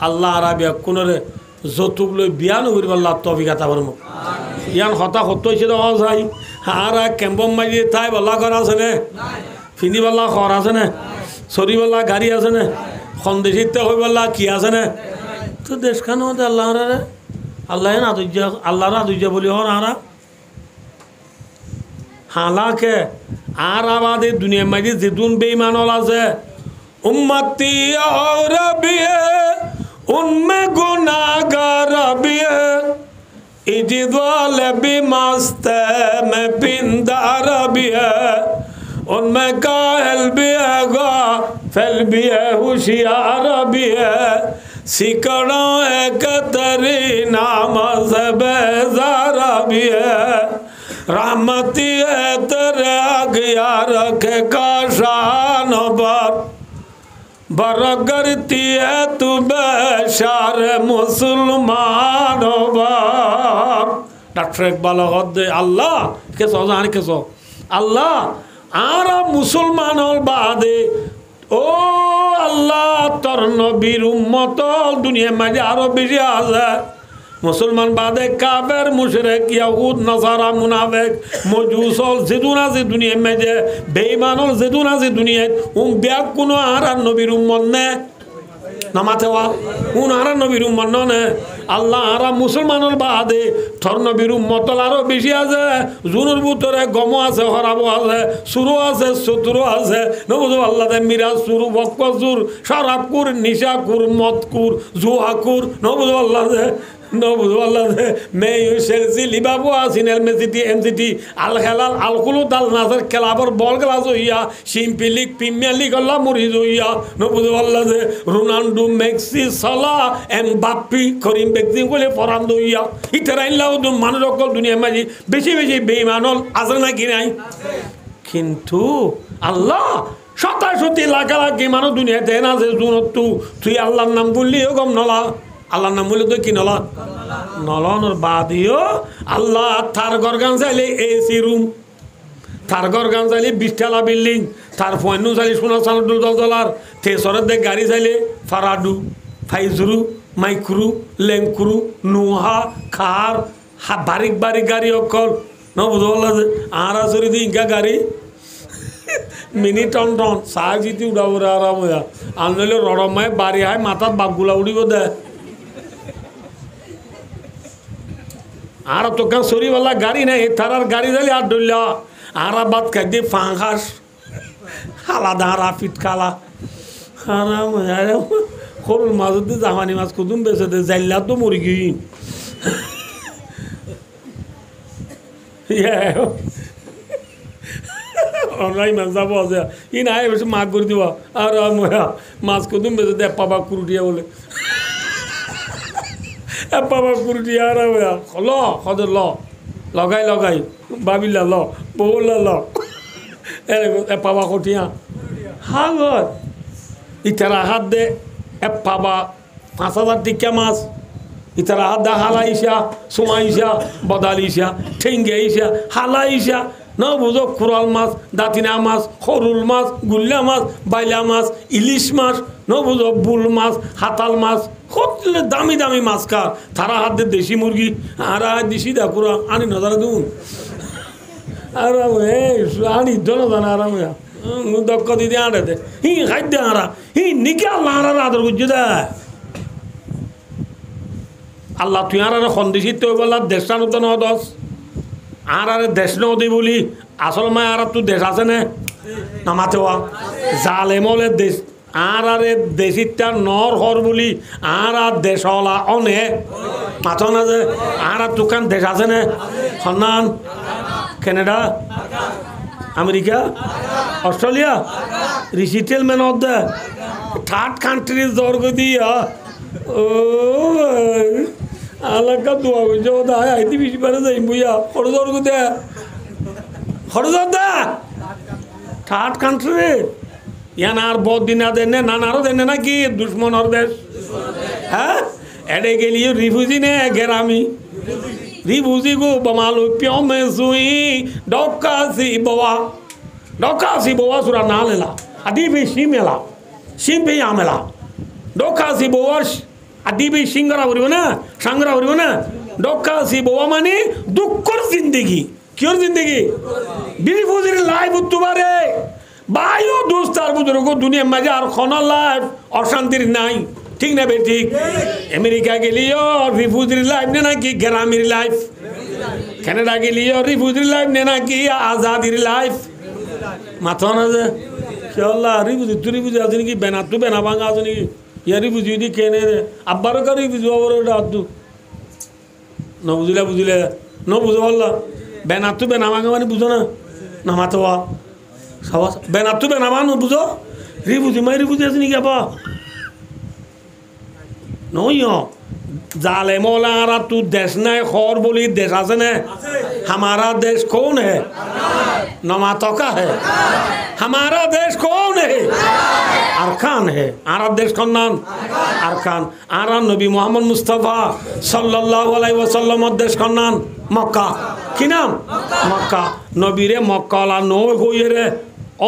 আল্লাহ আরাবিয়া কোনরে যৌতুক লই বিয়া নকরিব আল্লাহ তৌফিক আতা করমু ইয়ান হতা হত হইছে তো যাই আর কেম্বম মারি তাই বলা ঘর আছে নে ফিনি বলা ঘর আছে নে সরি বলা গাড়ি আছে নে সন্দেশিতে হই বলা কি আছে নে তো দেশখান মধ্যে আল্লাহ রে আল্লাহ না দুইজা আল্লাহ না দুইজা বলি হর আরা হালাকে আর আমাদের দুনিয়ার মাঝে যেতুন বেঈমানল আছে উম্মতি और भी है उनमें गुनाहगार भी है इज्जत वाले भी मस्त है मैं पिंदार भी है उनमें काहिल भी है गाफिल भी है होशियार भी है सिकड़ा है कतरी नाम से बेजारा भी है रहमती है तेरे आज्ञा रखे का शान पर बरगरती है तू बेशार मुसलमान पर डॉक्टर इकबाल हद अल्लाह कैसो जान कैसो अल्लाह आरा मुसलमान बादे ओ अल्लाह तोर नबीर उम्मत दुनिया में आरो बेশি আছে मुसलमान बादे काफिर मुशरिक यहूद नसारा मुनाफिक मजूसल जिदुना से दुनिया में जे बेईमानल जिदुना से दुनिया उन ब्याक कुनो आरा नबीर उम्मत ने नमातेवा उन आरा नबीर उम्मत ने আল্লাহ আরা মুসলমানের বাদে থর নবীর উম্মতল আরো বেশি আছে জুনুর ভিতরে গম আছে হরাবো আছে সুরো আছে শত্রু আছে নবুজু আল্লাহ মিরাজ সুরু বক্কজুর শরাবকুর নিশাকুর মদকুর জুহাকুর নবুজু আল্লাহ নবুজু আল্লাহ মে ইউসেলসি লিবাবু আসিনাল মেসিটি এমসিটি আল হেলাল আল কুলুত আল নাসার খেলাবর বল গ্লাস হইয়া সিম্পি লিগ প্রিমিয়ার লিগ আল্লাহ মরিজ হইয়া নবুজু আল্লাহ রোনাল্ডো মেসি সালাহ এমবাপ্পে করিম ব্যক্তি বলে পরান্দ হইয়া ইতারাইল্লাহ মানুষ অকল দুনিয়ার মাঝে বেশি বেশি বেঈমানল আছে নাকি নাই কিন্তু আল্লাহ শতাশতি লাখালাখি মানুষ দুনিয়াতে না যে জুনত তুই আল্লাহর নাম বললি ও গম নলা আল্লাহর নাম বললে তো কি নলা নলানোর বাদিও আল্লাহ তার ঘর গান চাইলে এসি রুম তার ঘর গান চাইলে 20 তলা বিল্ডিং তার ফয়নু চাইলে সোনা $10 তেসরের দেখ গাড়ি চাইলে ফারাডু ফাইজরু মাইক্রু লেঙ্কুরু নুহা খার বারিক বারিক গাড়ি অকল ন বুঝতে পারল যে আর আসরি দি ইঙ্কা গাড়ি মিনি টন টন চাহ জিতি উড়াব রে আরাম হইয়া আর নইলে রড়মায় বাড়ি হয় মাথার বাপগুলা উড়িব দে আর তোকান সরিওয়ালা গাড়ি নাই তারার গাড়ি দিলে আর ডইলা আর বাদ খাই দিয়ে ফাঁকাস আলাদা হারা ফিট খালা আরাম হইয়া খরুর মাছ দিয়ে জামানি মাছ কুদুম বেছে দে জাইলা তো মুরগি অনলাইন মাছ যাব আছে ই নাই বেশি মাছ করে দিব আর মাছ কুদুম বেছে দে পাবা কুরুটিয়া বলে পাবা কুরুটিয়া আর ল সদর ল লগাই লগাই বাবিলা ল বউলা ল পাবা কঠিয়া হাগর ইতারা হাত দে পাবা 5,000 টিকা মাছ ইতারা হাত দা হালাইসা সোমাইসা বদালিসা ঠেঙ্গাইসা হালাইসা না বুঝো কুরাল মাছ দাঁতিনা মাছ সরুল মাছ গুল্লা মাছ বাইলা মাছ ইলিশ মাছ ন বুঝো বুল মাছ হাতাল মাছ কতলে দামি দামি মাছ কার তারা হাত দে দেশি মুরগি আর দেশি দা কুরা আনি নজরা দুন আরাম আনি দোনো জানা আরাম দক্ষ দিদি আঁটে দে হি খাদ্য আঁরা হি নিকে আল্লাহ আঁরার আদর করছে দে আল্লাহ তুই আর সন্দেশিত তুই বললা দেশটা নতুন দশ আর দেশ নদী বলি আসল মায় আর তুই দেশ আছে না নামাতে জালেমলে দেশ আর দেশিটা নর হর বলি আর দেশলা অনে মাথ না যে আর তুকান দেশ আছে না সন্ধান কানাডা আমেরিকা অস্ট্রেলিয়া রিসিটেল men of the third countries দর্গ দিয়া ও আলাকা দোয়া করছে ও দা আইতে বেশি পারে যাই বুইয়া খরচ দর্গ দে খরচ দে থার্ড কান্ট্রি ইয়ান আর বহুত দিন দেনে নানারও দেনে নাকি দুশ্মনর দেশ হ্যাঁ এডে গেলিও রিফিউজি নে গেরামি রিফিউজি গো বমালো পিও মে সুই ডকাসি বাবা সুরা না লেলা আদি বে সিমেলা সিমপে আমেলা ডকাসি বাবা আদি বে সিংগরা বলিব না সাংগরা বলিব না ডকাসি বাবা মানে দুঃখর জিন্দেগি কিয়র জিন্দেগি রিফিউজির লাইফ তোমারে বাইও দোস্তার বুজুর্গ দুনিয়ার মাঝে আর কোনো লাইফ অশান্তির নাই ঠিক না বে ঠিক আমেরিকা গেলিও রিফিউজির লাইফ নে নাকি গ্রামের লাইফ কানাডা গেলিও রিফিউজির লাইফ নে নাকি আজাদির লাইফ মাথা না যে খেয়াল্লা রিবুজি তুরি বুঝি আছে নাকি বেনা তু বেনা ভাঙা আছে নাকি ইয়ারি বুঝি দি কেনে আব্বারও কারি বুঝি আবার ওটা আদু ন বুঝিলে বুঝিলে ন বুঝো বললা বেনা তু বেনা ভাঙা মানে বুঝো না না মাথা সবাস বেনা তু বেনা ভাঙা বুঝো রিবুজি মাই রিবুজি আছে নাকি আবা নই जाले मौलाना तू देश ने खौर बोली देश आसे ने हमारा देश कौन है नमातो का है हमारा देश कौन है अरकान है आरा देश कौन नाम अरकान आरा नबी मोहम्मद मुस्तफा सल्लल्लाहु अलैहि वसल्लम देश कौन नाम मक्का की नाम मक्का नबी रे मक्का ला नो होई रे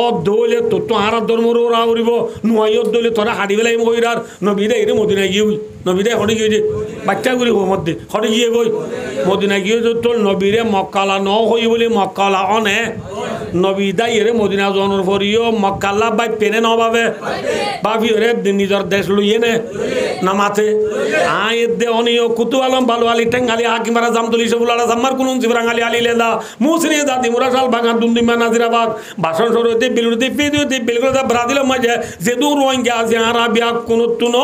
অদলে তো আরা ধর্মরো রাউরিব নুয়াইয়ত দলে তোরা হাড়ি বেলাই কইরার নবীরে এরে মদিনা গিয়ে নবীরে হড়ি গিয়ে বাচ্চা গুলি হো মধ্যে হড়ি গিয়ে কই মদিনা গিয়ে তোর নবীরে মক্কালা ন হই বলে মক্কালা অনে নবী দাই এরে মদিনা জনর ফরিও মক্কালা বাই পেনে ন ভাবে ভাবি রে নিজের দেশ লইয়ে নে নামাতে আয় দে অনিও কুতু আলম বালু আলী টেঙ্গালি হাকিমারা জামতলি সবুলারা জাম্মার কুনুন জিবরাঙ্গালি আলী লেদা মুসরি দাদি মুরাশাল বাগান দুন্দিমা নাজিরাবাদ ভাষণ সরো বিলুতে পেদুতে বিলগুলো ব্রাজিলের মাঝে যে দূর রোহিঙ্গা আছে আরাবিয়া কোন তুন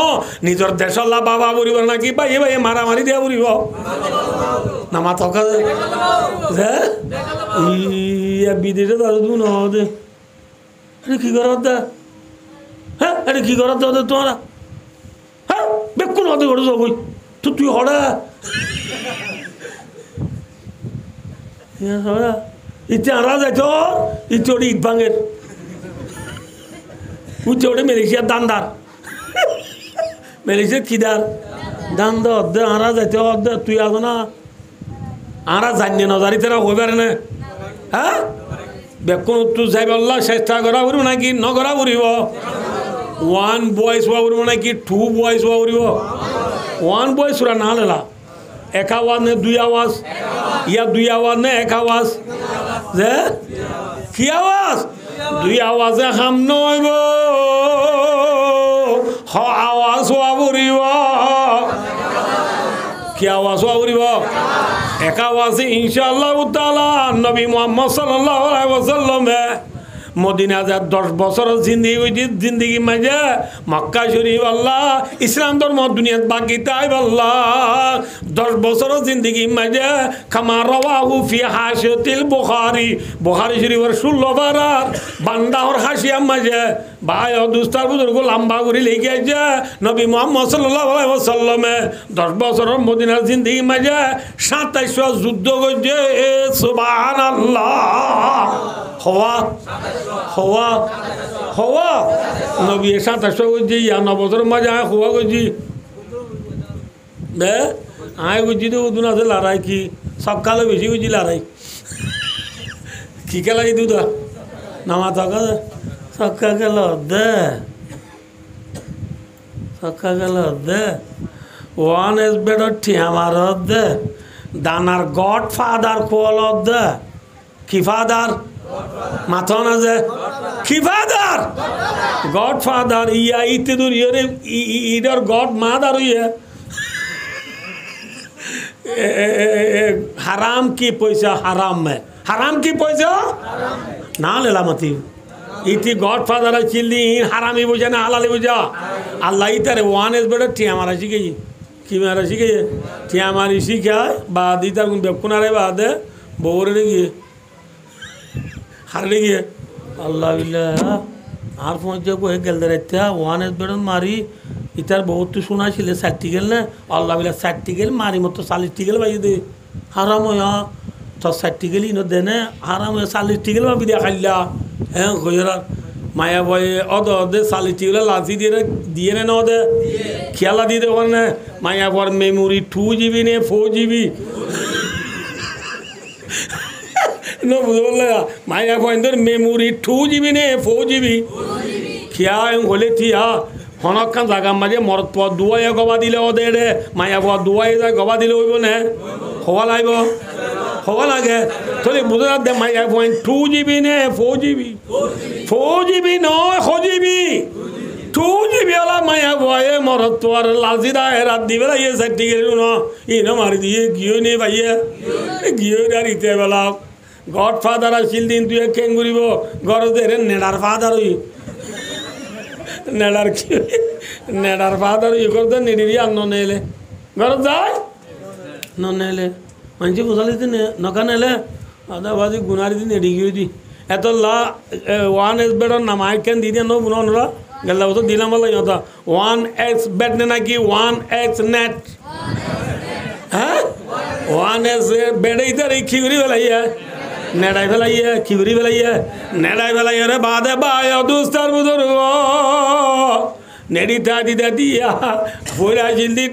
নিজের দেশল্লা বাবা বলিব নাকি ভাই ভাই মারামারি দিয়া বলিব নামা থকা হ্যাঁ বিদেশে দাদু ন দে আরে কি করার দা হ্যাঁ আরে কি করার দা তোমরা হ্যাঁ বেকুন হতে করে যাবই তো তুই হড়া হড়া ইতে আরা যাইত ইতে ওটি ইট ভাঙের উঠে ওঠে মালয়েশিয়ার দান্দার মালয়েশিয়ার খিদার দান্দা অর্ধে আরা যাইতে অর্ধে তুই আস না আরা জানিয়ে নজারি তারা হয়ে পারে না হ্যাঁ বেকুন তুই যাই বললা চেষ্টা করা করব নাকি নকরা করিব ওয়ান বয়েস হওয়া করব নাকি টু বয়েস হওয়া করিব ওয়ান বয়েস ওরা না লেলা এক আওয়াজ নে দুই আওয়াজ ইয়া দুই আওয়াজ নে এক আওয়াজ যে কি আওয়াজ দুই আওয়াজে হাম নইব হ আওয়াজ হওয়া করিব কি আওয়াজ হওয়া করিব এক আওয়াজে ইনশাআল্লাহ তাআলা নবী মুহাম্মদ সাল্লাল্লাহু আলাইহি ওয়াসাল্লামে মদিনা যা 10 বছর জিন্দিগি মাঝে মক্কা শরীফ আল্লাহ ইসলাম ধর্ম দুনিয়াত বাকি তাই আল্লাহ 10 বছর জিন্দিগি মাঝে কামা রাওয়াহু ফি হাশিয়াতিল বুখারী শরীফের 16 বারার বান্দাহর হাসিয়া মাঝে ভাই ও দুস্তার বুজুর্গ লম্বা করে লিখে আছে নবী মুহাম্মদ সাল্লাল্লাহু আলাইহি ওয়াসাল্লামে 10 বছরের মদিনার জিন্দিগি মাঝে 27 যুদ্ধ করেছে সুবহানাল্লাহ হওয়া হওয়া হওয়া নবী 27 করছি ইয়া 9 বছরের মাঝে আয় হওয়া করছি বে আয় করছি তো দুন আছে লড়াই কি সকালে বেশি করছি লড়াই কি খেলাই দুধা নামা থাকা সক্কা গেল দে সক্কা গেল দে ওয়ান এস বেডর ঠিয়ামার দে দানার গড ফাদার কোল দে কি ফাদার মাথা না যে কি ফাদার গড ফাদার ইয়া ইতে দূর ইরে ইডর গড মাদার ইয়ে হারাম কি পয়সা হারাম মে হারাম কি পয়সা না লেলা মতি ইতি গড ফাদার চিল্লি হারামি বুঝে না হালালি বুঝা আল্লাহ ইতারে ওয়ান এস বেডর ঠিয়া মারা শিখে কি মারা শিখে ঠিয়া মারি শিখায় বা দিতার কোন বেকুনারে বাদে বউরে গিয়ে হারলে গিয়ে আল্লাহ আর পৌঁছে হয়ে গেল রাইতে ওয়ান এস বেডন মারি ইতার বহুত তো শোনাছিল 60 গেল না আল্লাহ বিলা 60 গেল মারি মতো 40 গেল ভাই দে হারাম হয়া তো 60 গেলি ন দেনে হারাম হয়ে 40 গেল ভাবি দিয়া খাইলা হ্যাঁ কইরা মায়া ভয়ে অদ অদে 40 গেল লাজি দিয়ে নে ন দে খেলা দিয়ে দে ওখানে মায়া পর মেমোরি 2 জিবি নে 4 জিবি no बोला माया को अंदर मेमोरी 2 जीबी ने 4 जीबी क्या होले थिया হনক জায়গা মাঝে মরত পর দুয়াই গবা দিলে ও দে মায়া পর দুয়াই গবা দিলে হইব না হওয়া লাগব হওয়া লাগে তাহলে বুঝা দে মায়া পয়েন্ট 2 জিবি নে 4 জিবি 4 জিবি নয় 4 জিবি 2 জিবি वाला মায়া বয়ে মরত পর লাজিরা রাত দিবে ইয়ে সেটি গেল না ইনো মারি দিয়ে গিয়ে নে ভাইয়া গিয়ে আর ইতে বেলা গড ফাদার আসিল দিন তুই কেন ঘুরিব গরজে নেডার ফাদার হই নেডার কি নেডার ফাদার ই করতে নেডিরি আর নেলে গরজ যায় নেলে মানুষ বোঝালি দিন নকা নেলে আদা বাজি গুনারি দিন এড়ি গিয়ে দি এত লা ওয়ান এস বেডর নাম আই কেন দি দিয়ে নো বুনরা গেল তো দিলাম বলে ইয়তা ওয়ান এক্স বেড নে নাকি ওয়ান এক্স নেট হ্যাঁ ওয়ান এক্স বেড ইধর এই খিগরি বেলাইয়া নেড়াই ফেলাইয়া খিগরি ফেলাইয়া নেড়াই ফেলাইয়া রে বাদে বায় দুস্তার বুদর নেড়ি দাদি দিয়া ফুরা জিলদি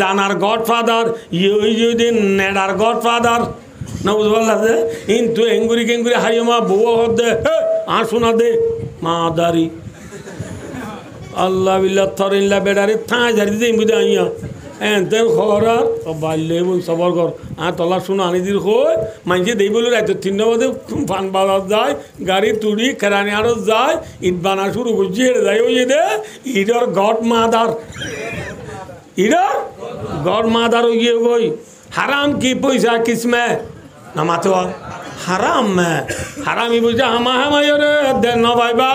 দানার গড ফাদার ইউ দিন নেড়ার গড ফাদার না বুঝবার যে কিন্তু এঙ্গুরি কেঙ্গুরি হাইও মা বউ হদে আর শোনা দে মা দারি আল্লাহ বিল্লাহ থরিল্লা বেড়ারে থাঁ ঝাড়ি দিতে বুঝে আইয়া এনতেন খবরার বাল্যে বল সবর কর আর তলা শুনো আনি দিল কই মাইছে দেই বলে রাত 3টা বাজে ফান বাজার যায় গাড়ি তুড়ি কেরানি আরো যায় ইট বানা শুরু করছি হেঁটে যায় ওই দে ইডর গড মাদার ইডর গড মাদার হয়ে গিয়ে গই হারাম কি পয়সা কিসমে নামাতে হারাম হারামি বুঝে হামা হামাই রে দেন ভাইবা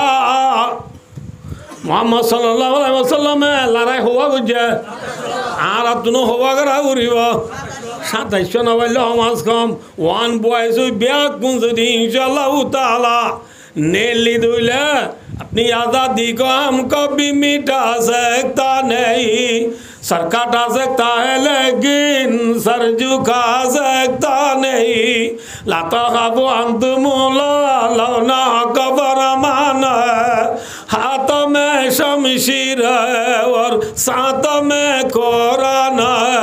মোহাম্মদ সাল্লাল্লাহু আলাইহি ওয়াসাল্লামে লড়াই হওয়া বুঝে আর আপনি হওয়া করা ঘুরিব 2700 নবাইল সমাজ কম ওয়ান বয়স ব্যাগ কোন যদি ইনশাআল্লাহ তাআলা নেলি দুইলে अपनी आज़ादी को हम कभी मिटा सकता नहीं सर काटा सकता है लेकिन सर झुका सकता नहीं लाता खाबो अंतुम लौना कबर मान हाथों में शमशीर है और साथों में कुरान है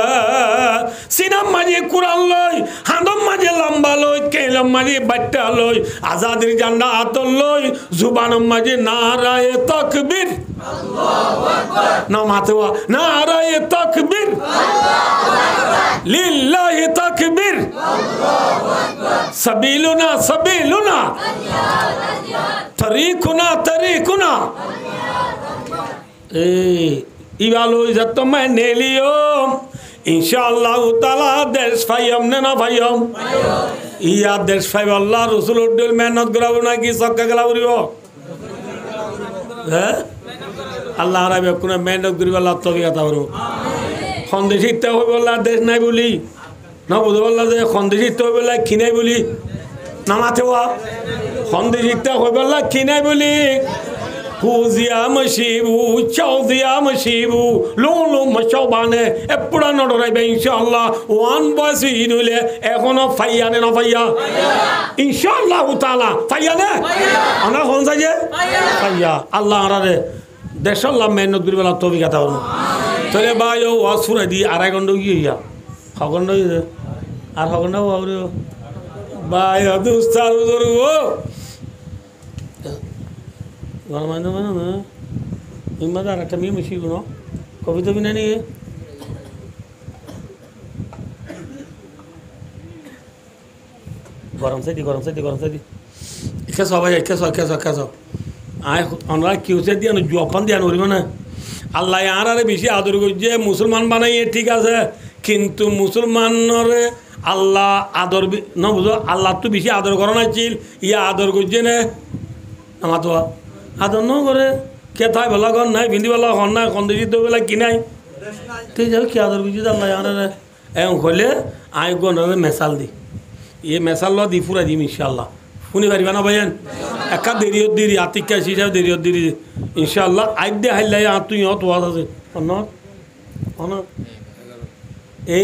সিনাম মাঝে কুরআন লই হান্দম মাঝে লম্বা লই কেলম মাঝে বাট্টা লই আজাদির জান্ডা হাতল লই জুবানম মাঝে নারায়ে তাকবীর আল্লাহু আকবার না মাতওয়া নারায়ে তাকবীর আল্লাহু আকবার লিল্লাহি তাকবীর আল্লাহু আকবার সাবিলুনা সাবিলুনা তরিকুনা তরিকুনা এই ইবালো যত মে নেলিও ইনশাআল্লাহ তাআলা দেশ ফাইম না ফাইম ইয়া দেশ ফাইম আল্লাহ রাসূলুর দিল মেহনত করাবো নাকি সক্কা গলা করিব হ্যাঁ আল্লাহ রাবে কোন মেহনত করিব আল্লাহ তৌফিক আতা করো আমিন খন্দেশিতে হইব আল্লাহ দেশ নাই বলি না বুঝব আল্লাহ যে খন্দেশিতে হইব আল্লাহ কি নাই বলি নামাতে ওয়া খন্দেশিতে হইব আল্লাহ কি নাই বলি Huzia mashibu, chaudia mashibu, lolo mashabane, epura nodorai be inshallah. One boys idule, ekono fayane na faya. Inshallah utala, fayane. Ana honza je? Faya. Allah arare. Deshallah mehnat guri bala tobi kata orno. Tole bayo wasura di aragondo giya. Hagondo ide. Ar hagondo awrio. Bayo dostar udurgo. গরমাইন মানে না ইমাদার একটা মেয়ে মিশি গুলো কবিতা বিনা নিয়ে গরম সাইডি একা সবাই একা আয় আমরা কি হচ্ছে দিয়ে জপান দিয়ে নড়িব না আল্লাহ আরে বেশি আদর করছে মুসলমান বানাইয়ে ঠিক আছে কিন্তু মুসলমানরে আল্লাহ আদর না বুঝো আল্লাহ তো বেশি আদর করা নাছিল ইয়া আদর করছে না আমার তো আদর ন করে কে থাই ভালো ঘর নাই ভিন্দি ভালো ঘর নাই কন্দিত বেলা কি নাই তুই যাও কি আদর বুঝি আল্লাহ আরে এম হলে আই গণরে মেসাল দি এ মেসাল দি ফুরা দিম ইনশাআল্লাহ শুনি পারিবা না ভাইয়ান একা দেরিয়ত দিরি আতিকা হিসাবে দেরিয়ত দিরি ইনশাআল্লাহ আই দে হাইলাই আর তুই হত ওয়াজ আছে অন অন এ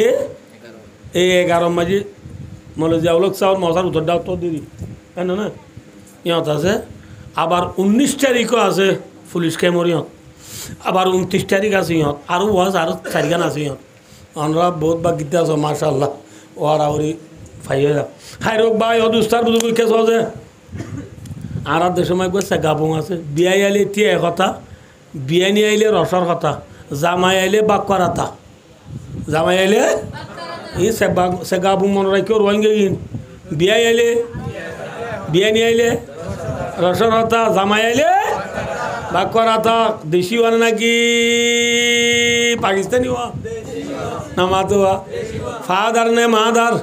11 মাঝে মলে যাওলক সাউর মশার উত্তর দাও তো দিরি কেন না ইয়ত আছে আবার 19 তারিখও আছে পুলিশ ক্যামরিয়ত আবার 29 তারিখ আছে ইয়ত আর ওয়াজ আর 4 গান আছে ইয়ত আমরা বহুত বাগিতে আছে মাশাআল্লাহ ওরা ওরি ফাইয়া হাই রোগ ভাই অদুস্তার বুঝু কেস আছে আর দেশ সময় কইছে গাবং আছে বিয়াই আইলে তিয়া কথা বিয়ানি আইলে রসর কথা জামাই আইলে বাক্কারাতা জামাই আইলে এই সে গাবং মন রাখিও রোয়াঙ্গে বিয়াই আইলে বিয়ানি আইলে রসর হতা জামাই আইলে বাক্কারাতা দেশি ওয়ান নাকি পাকিস্তানি ওয়া না মাতুয়া ফাদার নে মাদার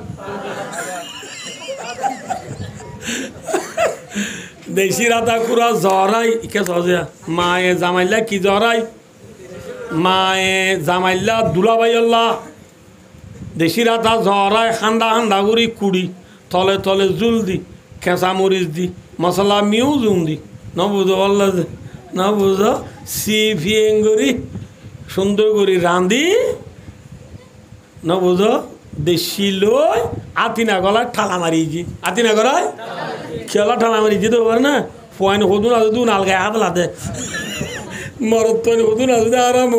দেশি রাতা কুড়া জরাই কে সহজে মায়ে জামাইলা কি জরাই মায়ে জামাইলা দুলাভাই আল্লাহ দেশি রাতা জরাই হান্ডা হান্ডা করি কুড়ি তলে তলে জুল দি খেঁচা মরিচ দি মশলা মিউ জুম দি ন বুঝো বললা যে না বুঝো সিফিয়েং করি সুন্দর করি রাঁধি ন বুঝো দেশি লই আতিনা গলায় ঠালা মারিয়েছি আতিনা গলায় খেলা ঠালা মারিয়েছি তো পারে না ফোয়াইন হদুন আজ দুন আলগায় হাত লাতে মরত্তন হদুন আজ আরাম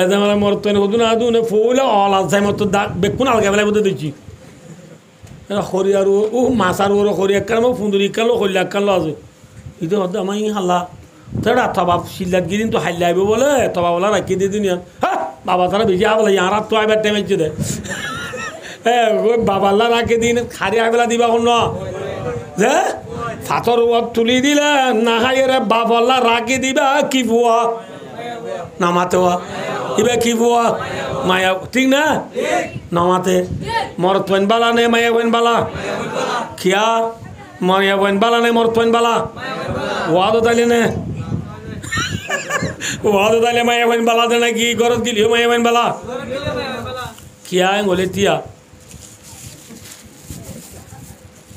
এতে মানে মরত্তন হদুন আদুন ফুলে অল আজ মতো বেকুন আলগায় বেলায় মতো দিচ্ছি খরি আর ও মাছ আর ওর খরি এক কালো ফুন্দুরি কালো খরি এক কালো আছে কিন্তু হতে আমার হাল্লা তারা তবা শিল্লাত গিরিন তো হাইলে আইব বলে তবা বলা রাখি দিয়ে দিন হ্যাঁ বাবা তারা বেশি আবলা ইয়ার তো আইবার টাইম হচ্ছে দে হ্যাঁ বাবাল্লা রাখি দিন খারি আইবেলা দিবা অন্য যে ফাতর তুলি দিলে না হাইরে বাবাল্লা রাখি দিবা কি বুয়া নামাতে এবার কি বুয়া মায়া ঠিক না নামাতে মরত পয়েন বালা নে মায়া পয়েন বালা খিয়া মায়া পয়েন বালা নে মরত পয়েন বালা ওয়াদো তাইলে নে ওয়াদো তাইলে মায়া পয়েন বালা দে নাকি গরত গিলিও মায়া পয়েন বালা খিয়া বলে তিয়া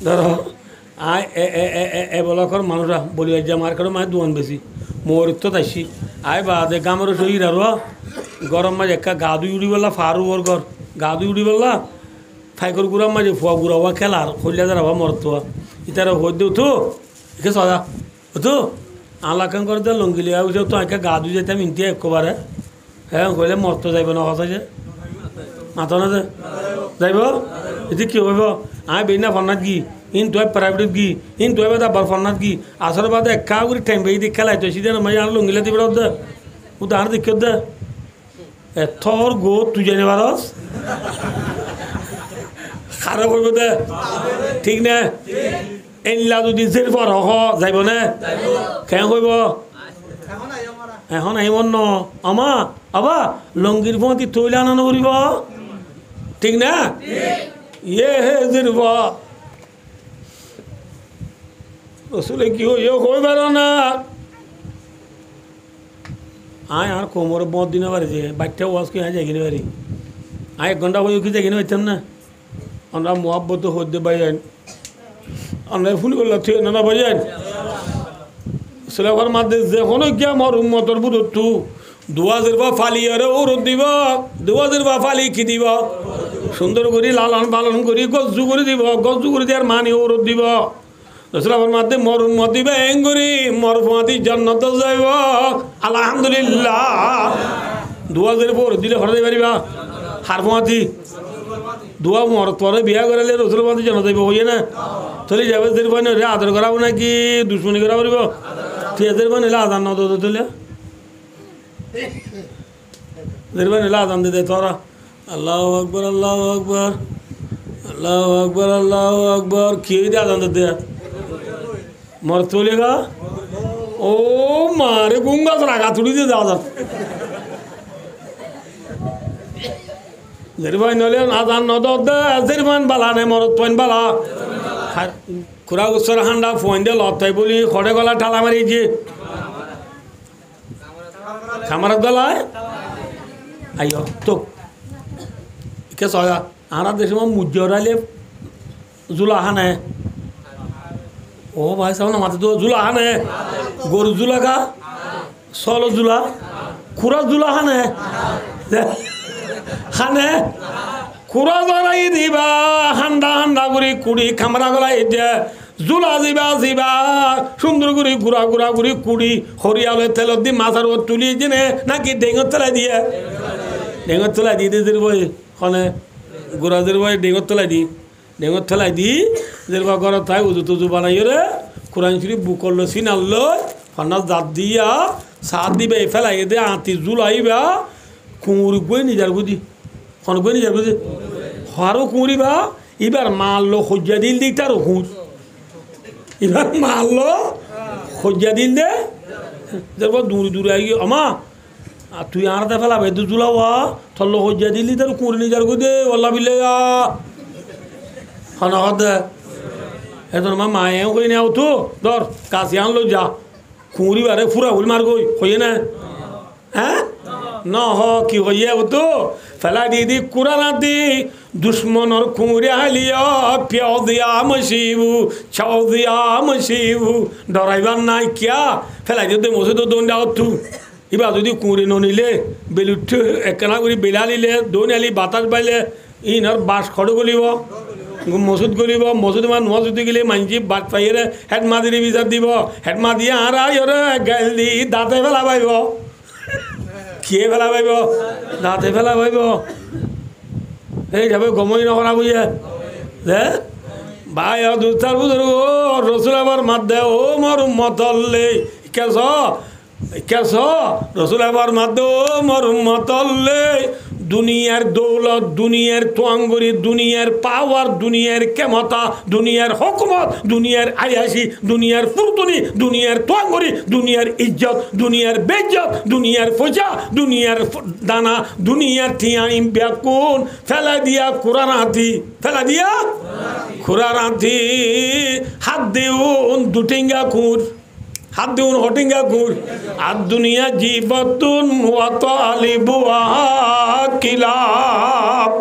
ধরো আয় এ বলকর মানুষরা বলি যে আমার কারো মায়ের দোয়ান বেশি মোর তো তাইছি আয় বা দে গামের শরীর আর গরম মাঝে একা গা দুই উড়ি বললা ফারু ওর ঘর গা দুই উড়ি বললা ফাইকর গুড়ার মাঝে ফুয়া গুড়া হওয়া খেলার হইলে যারা হওয়া মরতো ইতারা হই দেও তো একে সদা তো আলাকান করে দে লঙ্গিলি আউছে তো একা গা দুই যেতাম ইন্টি একবারে হ্যাঁ কইলে মরতো যাইব না কথা যে মাথা না যে যাইব এটি কি হইব আয় বেনা ফন্নাত গি ইন তুই প্রাইভেট গি ইন তুই বাদা বার ফন্নাত গি আসর বাদে একা করে টাইম বেই দি খেলাই তো সিদে না মাই আর লঙ্গিলে দিবর দে উদাহরণ দেখ দে এথর গো তুই জানি পারস খারাপ হইব দে ঠিক না এনলা যদি জের পর হ যাইব না কেন কইব এখন আহিব ন আমা আবা লঙ্গির পতি তৈলে আনানো করিব ঠিক না ইয়ে হে জের রসুলে কি হইও কই পার না আয় আর কোমর বহুত দিনে পারে যে বাচ্চা ওয়াজ কি আয় যাই কিনে পারি আয় 1 ঘন্টা হয়ে কি যাই কিনে পাইতাম না আমরা মোহাব্বত হতে বাইন আমরা ফুল করলা ঠিক না বাইন সেলাবার মাঝে যে কোনো কি আমার উম্মতর বুড়ো দুয়াজের বা ফালি আরে ওরত দিব দুয়াজের বা ফালি কি দিব সুন্দর করে লালন পালন করি গজ্জু করে দিব গজ্জু করে দেওয়ার মানি ওরত দিব রসুলাবার মাঝে মর উম্মত দিবে এঙ্গুরি মরফুমাতি জান্নাত যাইব আলহামদুলিল্লাহ দুয়াজের পর দিলে ঘরে যাই পারিবা হারফুমাতি দুয়া মর পরে বিয়া করালে রসুল মাঝে জানা যাইব হইয়ে না চলে যাবে দের পানি রে আদর করাবো নাকি দুশ্মনী করা পারিব ঠিক পানি আদান না তো তুলে দের পানি আদান দিতে তোরা আল্লাহ আকবর আল্লাহ আকবর আল্লাহ আকবর আল্লাহ আকবর কি আদান দিতে মর চলেগা ও মারে গুঙ্গাস রাখা তুড়ি দিয়ে যাওয়া যাক জেরবাই নলে আদান নদর দে জেরবান বালা নে মরত পয়েন বালা খুরা উৎসর হান্ডা ফোন দিয়ে লতাই বলি খড়ে গলা ঠালা মারিয়েছি খামারের গলায় আইও তো কে সয়া আরা দেশে মুজরালে জুলা হানে ও ভাই সামনে মাথা তো জুলা হানে গরু জুলা কা সলো জুলা খুরা জুলা হানে হানে খুরা জড়াই দিবা হান্ডা হান্ডা করে কুড়ি খামরা গলাই দিয়ে জুলা দিবা দিবা সুন্দর করে ঘুরা ঘুরা ঘুরি কুড়ি হরিয়ালে তেলত দি মাথার ওর তুলি দিনে নাকি ডেঙর তলায় দিয়ে ডেঙর তলায় দিয়ে দিয়ে বই খনে গোড়াদের বই ডেঙর তলায় দি ডেঙর তলায় দি যেরবা ঘর তাই উজু তুজু বানাই রে কোরআন শরীফ বুকল সিনাল ফনাস দাঁত দিয়া সাত দিবে ফেলাই দে আঁতি জুলাইবা কুঁড়ি বই নিজার বুঝি খন বই নিজার বুঝি হারও কুঁড়িবা এবার মারলো সজ্জা দিল দিক তার হুঁচ এবার মারলো সজ্জা দিল দে যেরকম দূরে দূরে আই আমা আর তুই আড়াতে ফেলাবে তো জুলাওয়া থল্লো সজ্জা দিল দি তার কুঁড়ি নিজার গো দে ওল্লা বিলে হন দে এখন আমার মায়ে কই নাও তো ধর কাছে আনলো যা কুঁড়ি বারে ফুরা হুল মার গই কইয়ে না হ্যাঁ না হ কি হইয়া তো ফেলা দিদি কুরানা দি দুশ্মনর কুঁড়ে হালিয়া পেও দিয়া মশিবু ছাও দিয়া মশিবু ডরাইবার নাই কিয়া ফেলাই দিতে মসে তো দৌড় যাও তু এবার যদি কুঁড়ে নিলে বেলুঠ একখানা করে বেলা নিলে দৌড় আলি বাতাস পাইলে ইনার বাস খড় গলিব মসুদ গলিব মসুদ মা নোয়া যদি গেলে মানছি বাদ পাইয়ে হেড মা দিদি বিচার দিব হেড মা দিয়ে আর গাইল দি দাঁতে ফেলা পাইব কে ফেলা পাইব দাঁতে ফেলা পাইব এই যাবে গমই নকরা বুঝে দে ভাই দুস্তার বুঝর ও রসুল আবার মাত দে ও মর মতল্লে কেস রসুল আবার মাত দে ও মর মতল্লে দুনিয়ার দৌলত দুনিয়ার তোয়াঙ্গরি দুনিয়ার পাওয়ার দুনিয়ার ক্ষমতা দুনিয়ার হকুমত দুনিয়ার আয়াসি দুনিয়ার ফুরতুনি দুনিয়ার তোয়াঙ্গরি দুনিয়ার ইজ্জত দুনিয়ার বেজ্জত দুনিয়ার ফজা দুনিয়ার দানা দুনিয়ার টিয়াইম ব্যাকুন ফেলা দিয়া কুরানাথি ফেলা দিয়া কুরানাথি হাত দিউন দুটিঙ্গা কুর হাত দিউন হটিঙ্গা কুর আর দুনিয়া জীবতুন ওয়া তালিবুহা কিলাব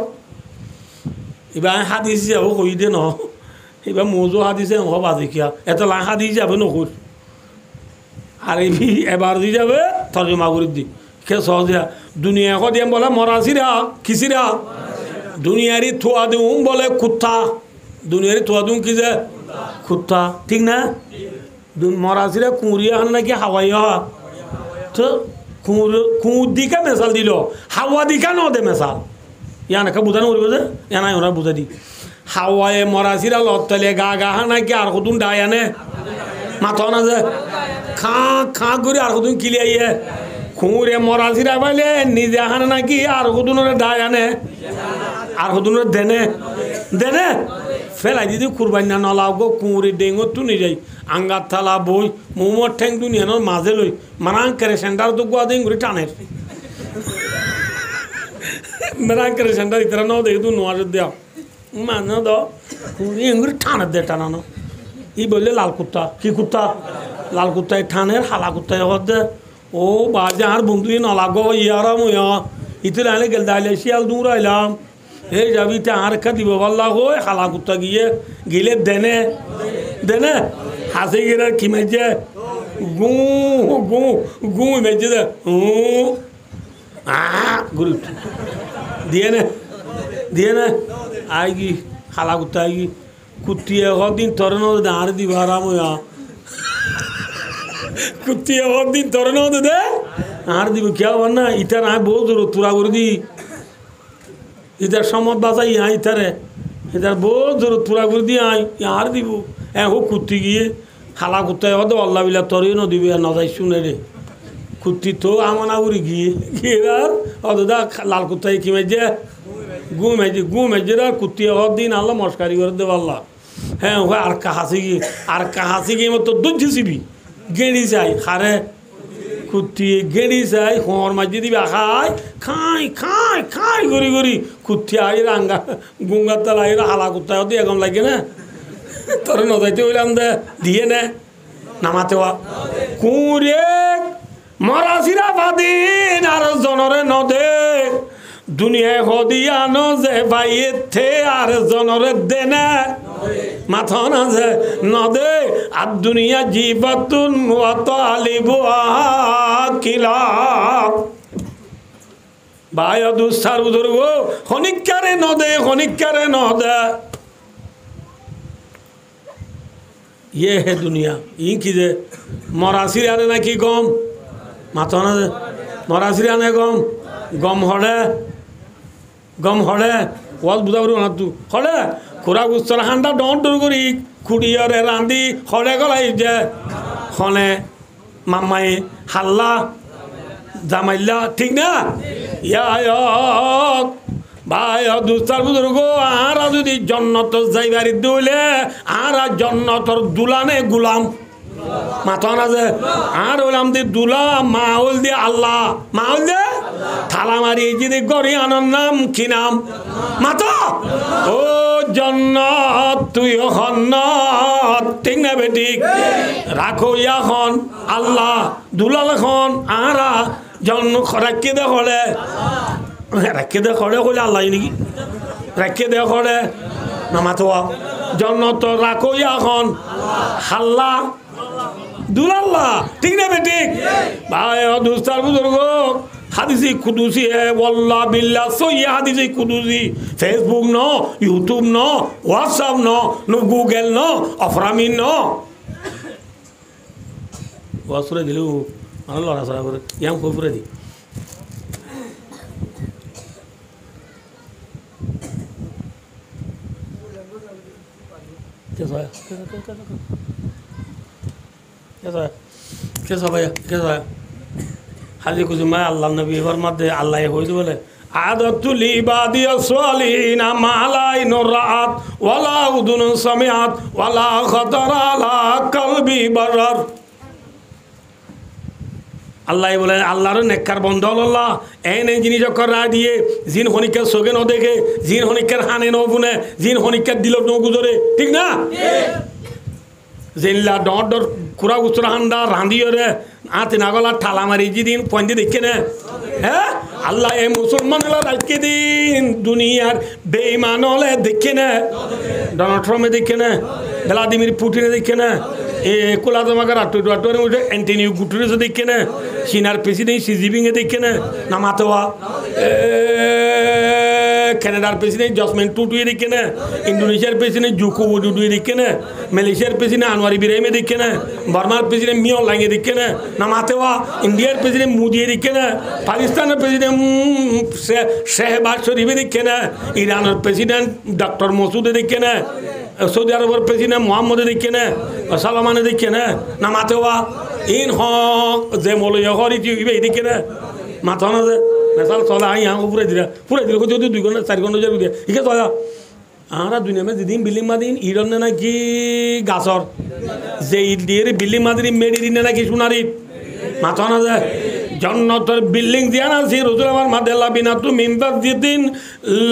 এবার হাদিস যাব কই দে ন এবার মজু হাদিসে হবা দেখিয়া এত লা হাদিস যাবে নকুর আর এই এবার দি যাবে তর্জমা করে দি কে সহজা দুনিয়া কো দিয়ে বলে মরাসিরা কিসিরা দুনিয়ারি থুয়া দিউম বলে কুত্তা দুনিয়ারি থুয়া দিউম কি যে কুত্তা ঠিক না মরাসিরা কুঁড়িয়া হান নাকি হাওয়াইয়া তো কুঁড় দিকা মেশাল দিল হাওয়া দিকা ন দে মেশাল ইয়ানাকে বুঝানো করবে যে ইয়ানাই ওরা বুঝা দি হাওয়ায় মরাসিরা লতলে গা গা হান নাকি আর কতুন ডায় আনে মাথা না যে খাঁ করে আর কতুন কিলি আইয়ে কুঁড়ে মরাসিরা পাইলে নিজে হান নাকি আর কতুনরে ডায় আনে আর কতুনরে দেনে দেনে ফেলাই দিদি কুরবানি না নলাও গো কুঁড়ি ডেঙ্গো তুনি যাই আঙ্গার থালা বই মোমোর ঠ্যাং দুনিয়ানোর মাঝে লই মারাং করে সেন্টার তো গোয়া দিন করে টানের মারাং করে সেন্টার ইতরা ন দেখি তু নোয়াজ দেওয়া মানে দ কুঁড়ি এঙ্গুরি টানের দে টানানো ই বললে লাল কুত্তা কি কুত্তা লাল কুত্তায় ঠানের হালা কুত্তায় দে ও বাজে আর বন্ধু নলা গো ইয়ারাম ইতে লাইলে গেল দাইলে শিয়াল দূর আইলাম এই যাবি তে আর কা দিব বল্লা হয় হালা কুত্তা গিয়ে গিলে দেনে দেনে হাসি গিয়ে কি মেজে গু গু গু মেজে দে গুরু দিয়ে নে আইগি হালা কুত্তা আইগি কুত্তিয়ে দিন তরে নো দে আর দিব আরাম হইয়া কুত্তিয়ে দিন তরে নো দে আর দিব কে না ইটার আয় বহু দূর তুরা করে দি ইধার সম্মত বাজাই আই ইতারে ইধার বহুত জোর পুরা করে দিয়ে আই আর দিব হো কুত্তি গিয়ে হালা কুত্তায় হতো আল্লাহ বিলা তরে ন দিবে আর নজাই শুনে রে কুত্তি তো আমানা উড়ি গিয়ে আর অদা লাল কুত্তায় কি মেজে গু মেজে আর কুত্তি হওয়ার দিন আল্লাহ মস্কারি করে দেব আল্লাহ হ্যাঁ ও আর কাহাসি গিয়ে মতো দুঃছিবি গেঁড়ি যাই হারে কুত্তি গেড়ি যাই হোঁর মাঝে দিবি খাই খাই খাই খাই গড়ি গড়ি কুত্তি আই রাঙ্গা গুঙ্গার তালা আই হালা কুত্তা হতে এখন লাগে না তোর নজাইতে হইলাম দে দিয়ে নে নামাতে কুঁড়ে মরাসিরা বাদিন আর জনরে নদে দুনিয়ায় হদিয়া ন যে ভাইয়ে থে আর জনরে দে না মাথা না যে নদে আর দুনিয়া জীবতুন ওয়া তালিবুহা কিলাব ভাই দুস্তার বুজুর্গ খনিকারে নদে ये है दुनिया ई की जे मरासिर आने ना की गम माथा ना मरासिर आने गम हड़े ওয়াজ বুঝা পারব না তুই হলে খুরা গুস্তর হান্ডা ডর ডর করি খুঁড়িয়রে রান্ধি হলে গলাই যে হনে মাম্মাই হাল্লা জামাইল্লা ঠিক না ইয়া ভাই দুস্তার বুজুর্গ আর যদি জন্নত যাইবারি দইলে আর জন্নতর দুলানে গুলাম মাথা না যে আর হইলাম দি দুলা মা হল দি আল্লাহ মা হল দে থালা মারি যদি গড়ি আনার নাম কি নাম মাথা ও জন্নত তুই হন্নত ঠিক না বেঠিক রাখো এখন আল্লাহ দুলাল খন আরা জন্ম রাখি দে হলে রাখি দে হলে হলে আল্লাহ নাকি রাখি দে হলে নামাতোয়া জন্নত রাখো এখন হাল্লা দুলাল্লাহ ঠিক না বেঠিক ভাই দুস্তার বুজুর্গ হাদিসি কুদুসি হে ওয়াল্লাহ বিল্লাহ সহি হাদিসি কুদুসি ফেসবুক ন ইউটিউব ন হোয়াটসঅ্যাপ ন গুগল ন অফরামিন ন ওয়াসুরে দিলু আর লড়া সারা করে ইয়াম ফুরে দি কেসা ভাইয়া কেসা হাজি কুজুমা আল্লাহ নবী এবার মধ্যে আল্লাহ হইতে বলে আদাতুল ইবাদিয়াস সালিহিনা মালাই নুরাত ওয়ালা উদুন সামিআত ওয়ালা খাতারা আলা কলবি বারার আল্লাহ বলেন আল্লাহর নেককার বন্ধ আল্লাহ এনে জিনিস করা দিয়ে জিন হনিকের সোগে ন দেখে জিন হনিকের হানে ন বুনে জিন হনিকের দিল ন গুজরে ঠিক না জিল্লা ডর ডর কুড়া গুচরা হান্ডা রাঁধিও রে আতে নাগলা ঠালা মারি যেদিন পয়েন্টে দেখে না হ্যাঁ আল্লাহ এই মুসলমান রাখকে দিন দুনিয়ার বেঈমান হলে দেখে না ডোনাল্ড ট্রাম্পে দেখে না ভ্লাদিমির পুটিনে দেখে না এ কোলাদমাগার আটুরে উঠে অ্যান্টনিও গুটেরেসে দেখে না চীনার প্রেসিডেন্ট শি জিনপিংয়ে দেখে না নামাতোয়া কানাডার প্রেসিডেন্ট জসমিন টুটুয়ে দেখে না ইন্দোনেশিয়ার প্রেসিডেন্ট জোকো উইদোডোয়ে দেখে না মালয়েশিয়ার প্রেসিডেন্ট আনোয়ার ইব্রাহিমে দেখে না বার্মার প্রেসিডেন্ট মিয়াও লাইংয়ে দেখে না নামাতোয়া ইন্ডিয়ার প্রেসিডেন্ট মোদিয়ে দেখে না পাকিস্তানের প্রেসিডেন্ট শেহবাজ শরীফে দেখে না ইরানের প্রেসিডেন্ট ডক্টর মসুদে দেখে না সৌদি আরবের প্রেসিডেন্ট মোহাম্মদে দেখে না সালমানে দেখে না নামাতোয়া ইন হক যে মলয় হরি দেখে না মাথা না যে নেশাল চলা আই হ্যাঁ পুরে দিলা যদি 2 ঘন্টা 4 ঘন্টা যাবি দিয়ে ইকে চলা আমরা দুনিয়া মে যেদিন বিল্ডিং মাদিন ইরন নাকি গাছর যে ইট দিয়ে বিল্ডিং মাদিন মেডি দিন নাকি সোনারি মাথা না যে জন্নতের বিল্ডিং দিয়া না সে রসুল আমার মাদে লাবিনাতু মিন ফাজিতিন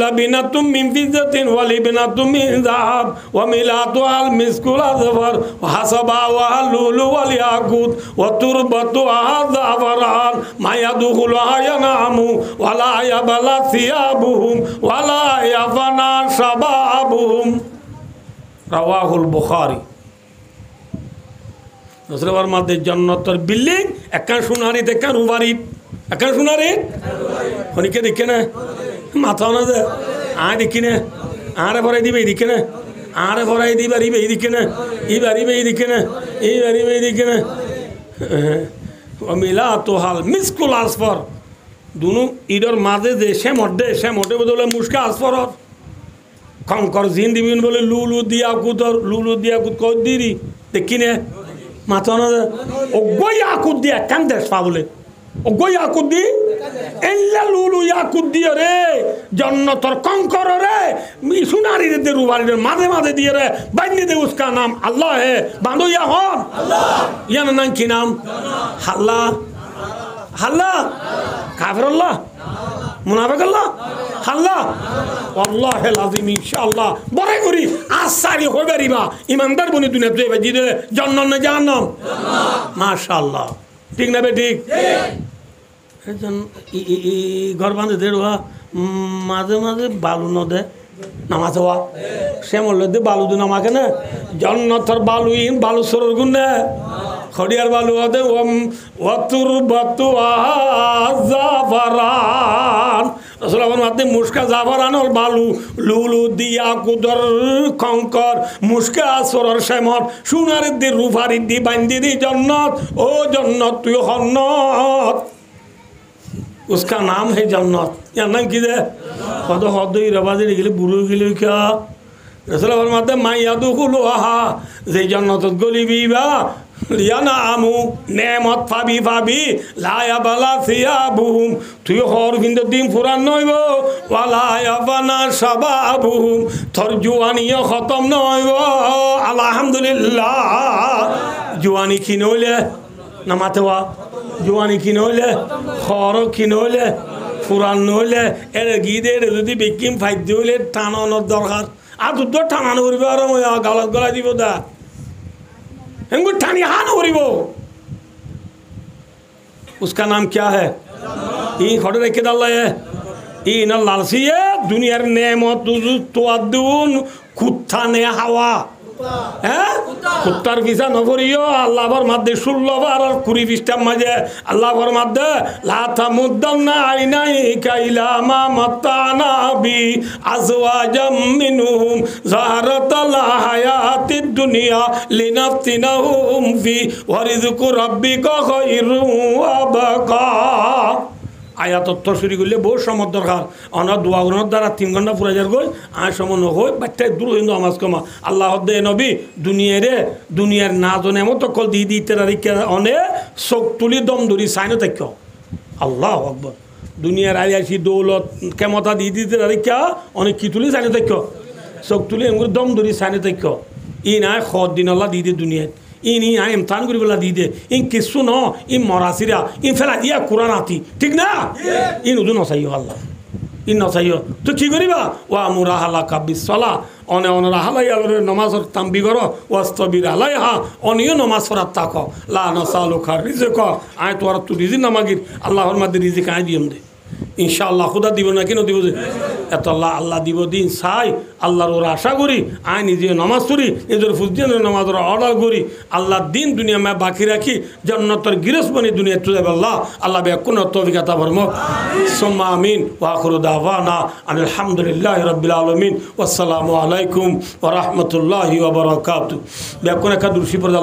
লাবিনাতু মিন ফিজাতিন ওয়া লিবিনাতু মিন যাহাব ওয়া মিলাতু আল মিসকুল আযফার ওয়া হাসাবা ওয়া লুলু ওয়াল ইয়াকুত ওয়া তুরবাতু আযাফরান মা ইয়াদখুলু আয়ানামু ওয়া লা ইয়াবালা সিয়াবুহুম ওয়া লা ইয়াফানা শাবাবুহুম রাওয়াহুল বুখারী রসুলের মধ্যে জন্নতের বিল্ডিং একখান সোনারি দেখেন রুবারি একখান সোনারি হনিকে দেখে না মাথা না যে আয় দেখি না আরে ভরাই দিবে এই দিকে না আরে ভরাই দিবার ইবে এই দিকে না ই বাড়িবে এই দিকে না এই বাড়িবে এই দিকে না মিলা তো হাল মিসকুল আসফর দুনু ইডর মাঝে যে সে মধ্যে বদলে মুস্কা আসফর কঙ্কর জিন দিবিন বলে লুলু দিয়া কুত কই দিরি দেখি না মাথা না ও গই আকুত দিয়া কান্দেশ পাবলে ও গই আকুত দি এল্লা লুলু ইয়াকুত দিয়া রে জন্নতর কঙ্কর রে মি সুনারি দে রুবারি মাঝে মাঝে দিয়ে রে বাইনে দে উসকা নাম আল্লাহ হে বান্দো ইয়া হন আল্লাহ ইয়ার নাম কি নাম আল্লাহ আল্লাহ কাফির আল্লাহ মুনাফিক আল্লাহ আল্লাহ আল্লাহে লাজিম ইনশাআল্লাহ বড় করি আসারি হইবারিবা ইমানদার বনি দুনিয়াতে বাজি দে জান্নাত না জাহান্নাম জান্নাত মাশাআল্লাহ ঠিক না বে ঠিক এজন ই ঘর বাঁধে দেড়া মাঝে মাঝে বালু ন দে নামাজ হওয়া শ্যামল দে বালু দু নামাকে না জান্নাতের বালু ইন বালু সরর গুনে খড়িয়ার বালু দে ওয়াতুর বাতু আযাফরান রাসূলুল্লাহর মধ্যে মুশকা জাফরানল বালু লুলু দিয়া কুদর কঙ্কর মুশকা সরর শ্যামল সোনার দি রূপারি দি বান্দি দি জান্নাত ও জান্নাত তুই হন্নত उसका नाम है जन्नत या नाम की दे कदो हद ही रवाजे निकले बुरु गिले क्या रसूलुल्लाह फरमाते मैं यादुखुलुहा जे जन्नत गली बीबा या ना आमु नेमत फाबी ला या बला सियाबुहुम तुय हर बिंद दिन पुरान नइबो वाला या बना शाबाबुहुम थर जुवानिया खत्म नइबो अल्हम्दुलिल्लाह जुवानी की नइले नामातेवा जुवानी की नइले खर की नइले पुरान नइले एर गीदे যদি বিকিম ফাইদ দিলে টানানোর দরকার আর দুধ টানানো করিব আর গালত গলা দিব দা हमको ठानी हान हो रही वो उसका नाम क्या है ये खड़े रखे डाला है ये ना लालसी है दुनिया रे नेमत तो अदुन कुत्ता ने हवा হ্যাঁ কুত্তার ভিসা নভরিও আল্লাহর মধ্যে 16 বার আর 20 পৃষ্ঠার মাঝে আল্লাহর মধ্যে লা তামুদ্দান্না আইনাইকা ইলা মা মাতানা বি আজওয়াজাম মিনহুম যারাতাল হায়াতিদ দুনিয়া লিনাফতিনাহুম ফি ওয়া রিজকু রাব্বিকা খায়রুম ওয়া বাকা আয়াত তত্ত্ব শুরু করলে বহু সময় দরকার অনার দোয়া গুণার দ্বারা 3 ঘন্টা পুরা যার গই আর সময় নয় বাচ্চায় দূর হিন্দু আমাজ কমা আল্লাহ দে নবী দুনিয়ার না জনে মতো কল দিয়ে দিতে অনে চোখ তুলি দম ধরি সাইনো থাক আল্লাহ আকবর দুনিয়ার আইয়াসি দৌলত ক্ষমতা দিয়ে দিতে রেখা অনেক কি তুলি সাইনো থাক চোখ তুলি এমন দম ধরি সাইনো থাক ই নাই খদ দিন আল্লাহ দিয়ে দিয়ে দুনিয়াত ইনি আই এমতান করি বলা দি দে ইন কিছু ন ই মরাসিরা ইন ফেলা দিয়া কোরআন আতি ঠিক না ইন উদু নসাইও আল্লাহ ইন নসাইও তো কি করিবা ওয়া মুরা হালা কাবিস সালা অনে অনরা হালাই আলরে নামাজর তাম্বি করো ওয়াস্তবির আলাইহা অনিও নামাজ পড়া তাক লা নাসালুকা রিজক আই তোর তু রিজি নামাগির আল্লাহর মধ্যে রিজিক আই দিম দে ইনশাআল্লাহ খুদা দিব না কেন দিব যে এত আল্লাহ দিব দিন চাই আল্লাহর ওরা আশা করি আই নিজে নামাজ পড়ি নিজের ফুজদিনের নামাজের অর্ডার করি আল্লাহ দিন দুনিয়া মে বাকি রাখি জান্নাতের গিরস বনি দুনিয়া তুলে আল্লাহ আল্লাহ বেকুন তৌফিক আতা ফরমাও সুম্মা আমিন ওয়া আখিরু দাওয়ানা আলহামদুলিল্লাহি রাব্বিল আলামিন ওয়াসসালামু আলাইকুম ওয়া রাহমাতুল্লাহি ওয়া বারাকাতুহু বেকুন কা দুরুশি পড়ে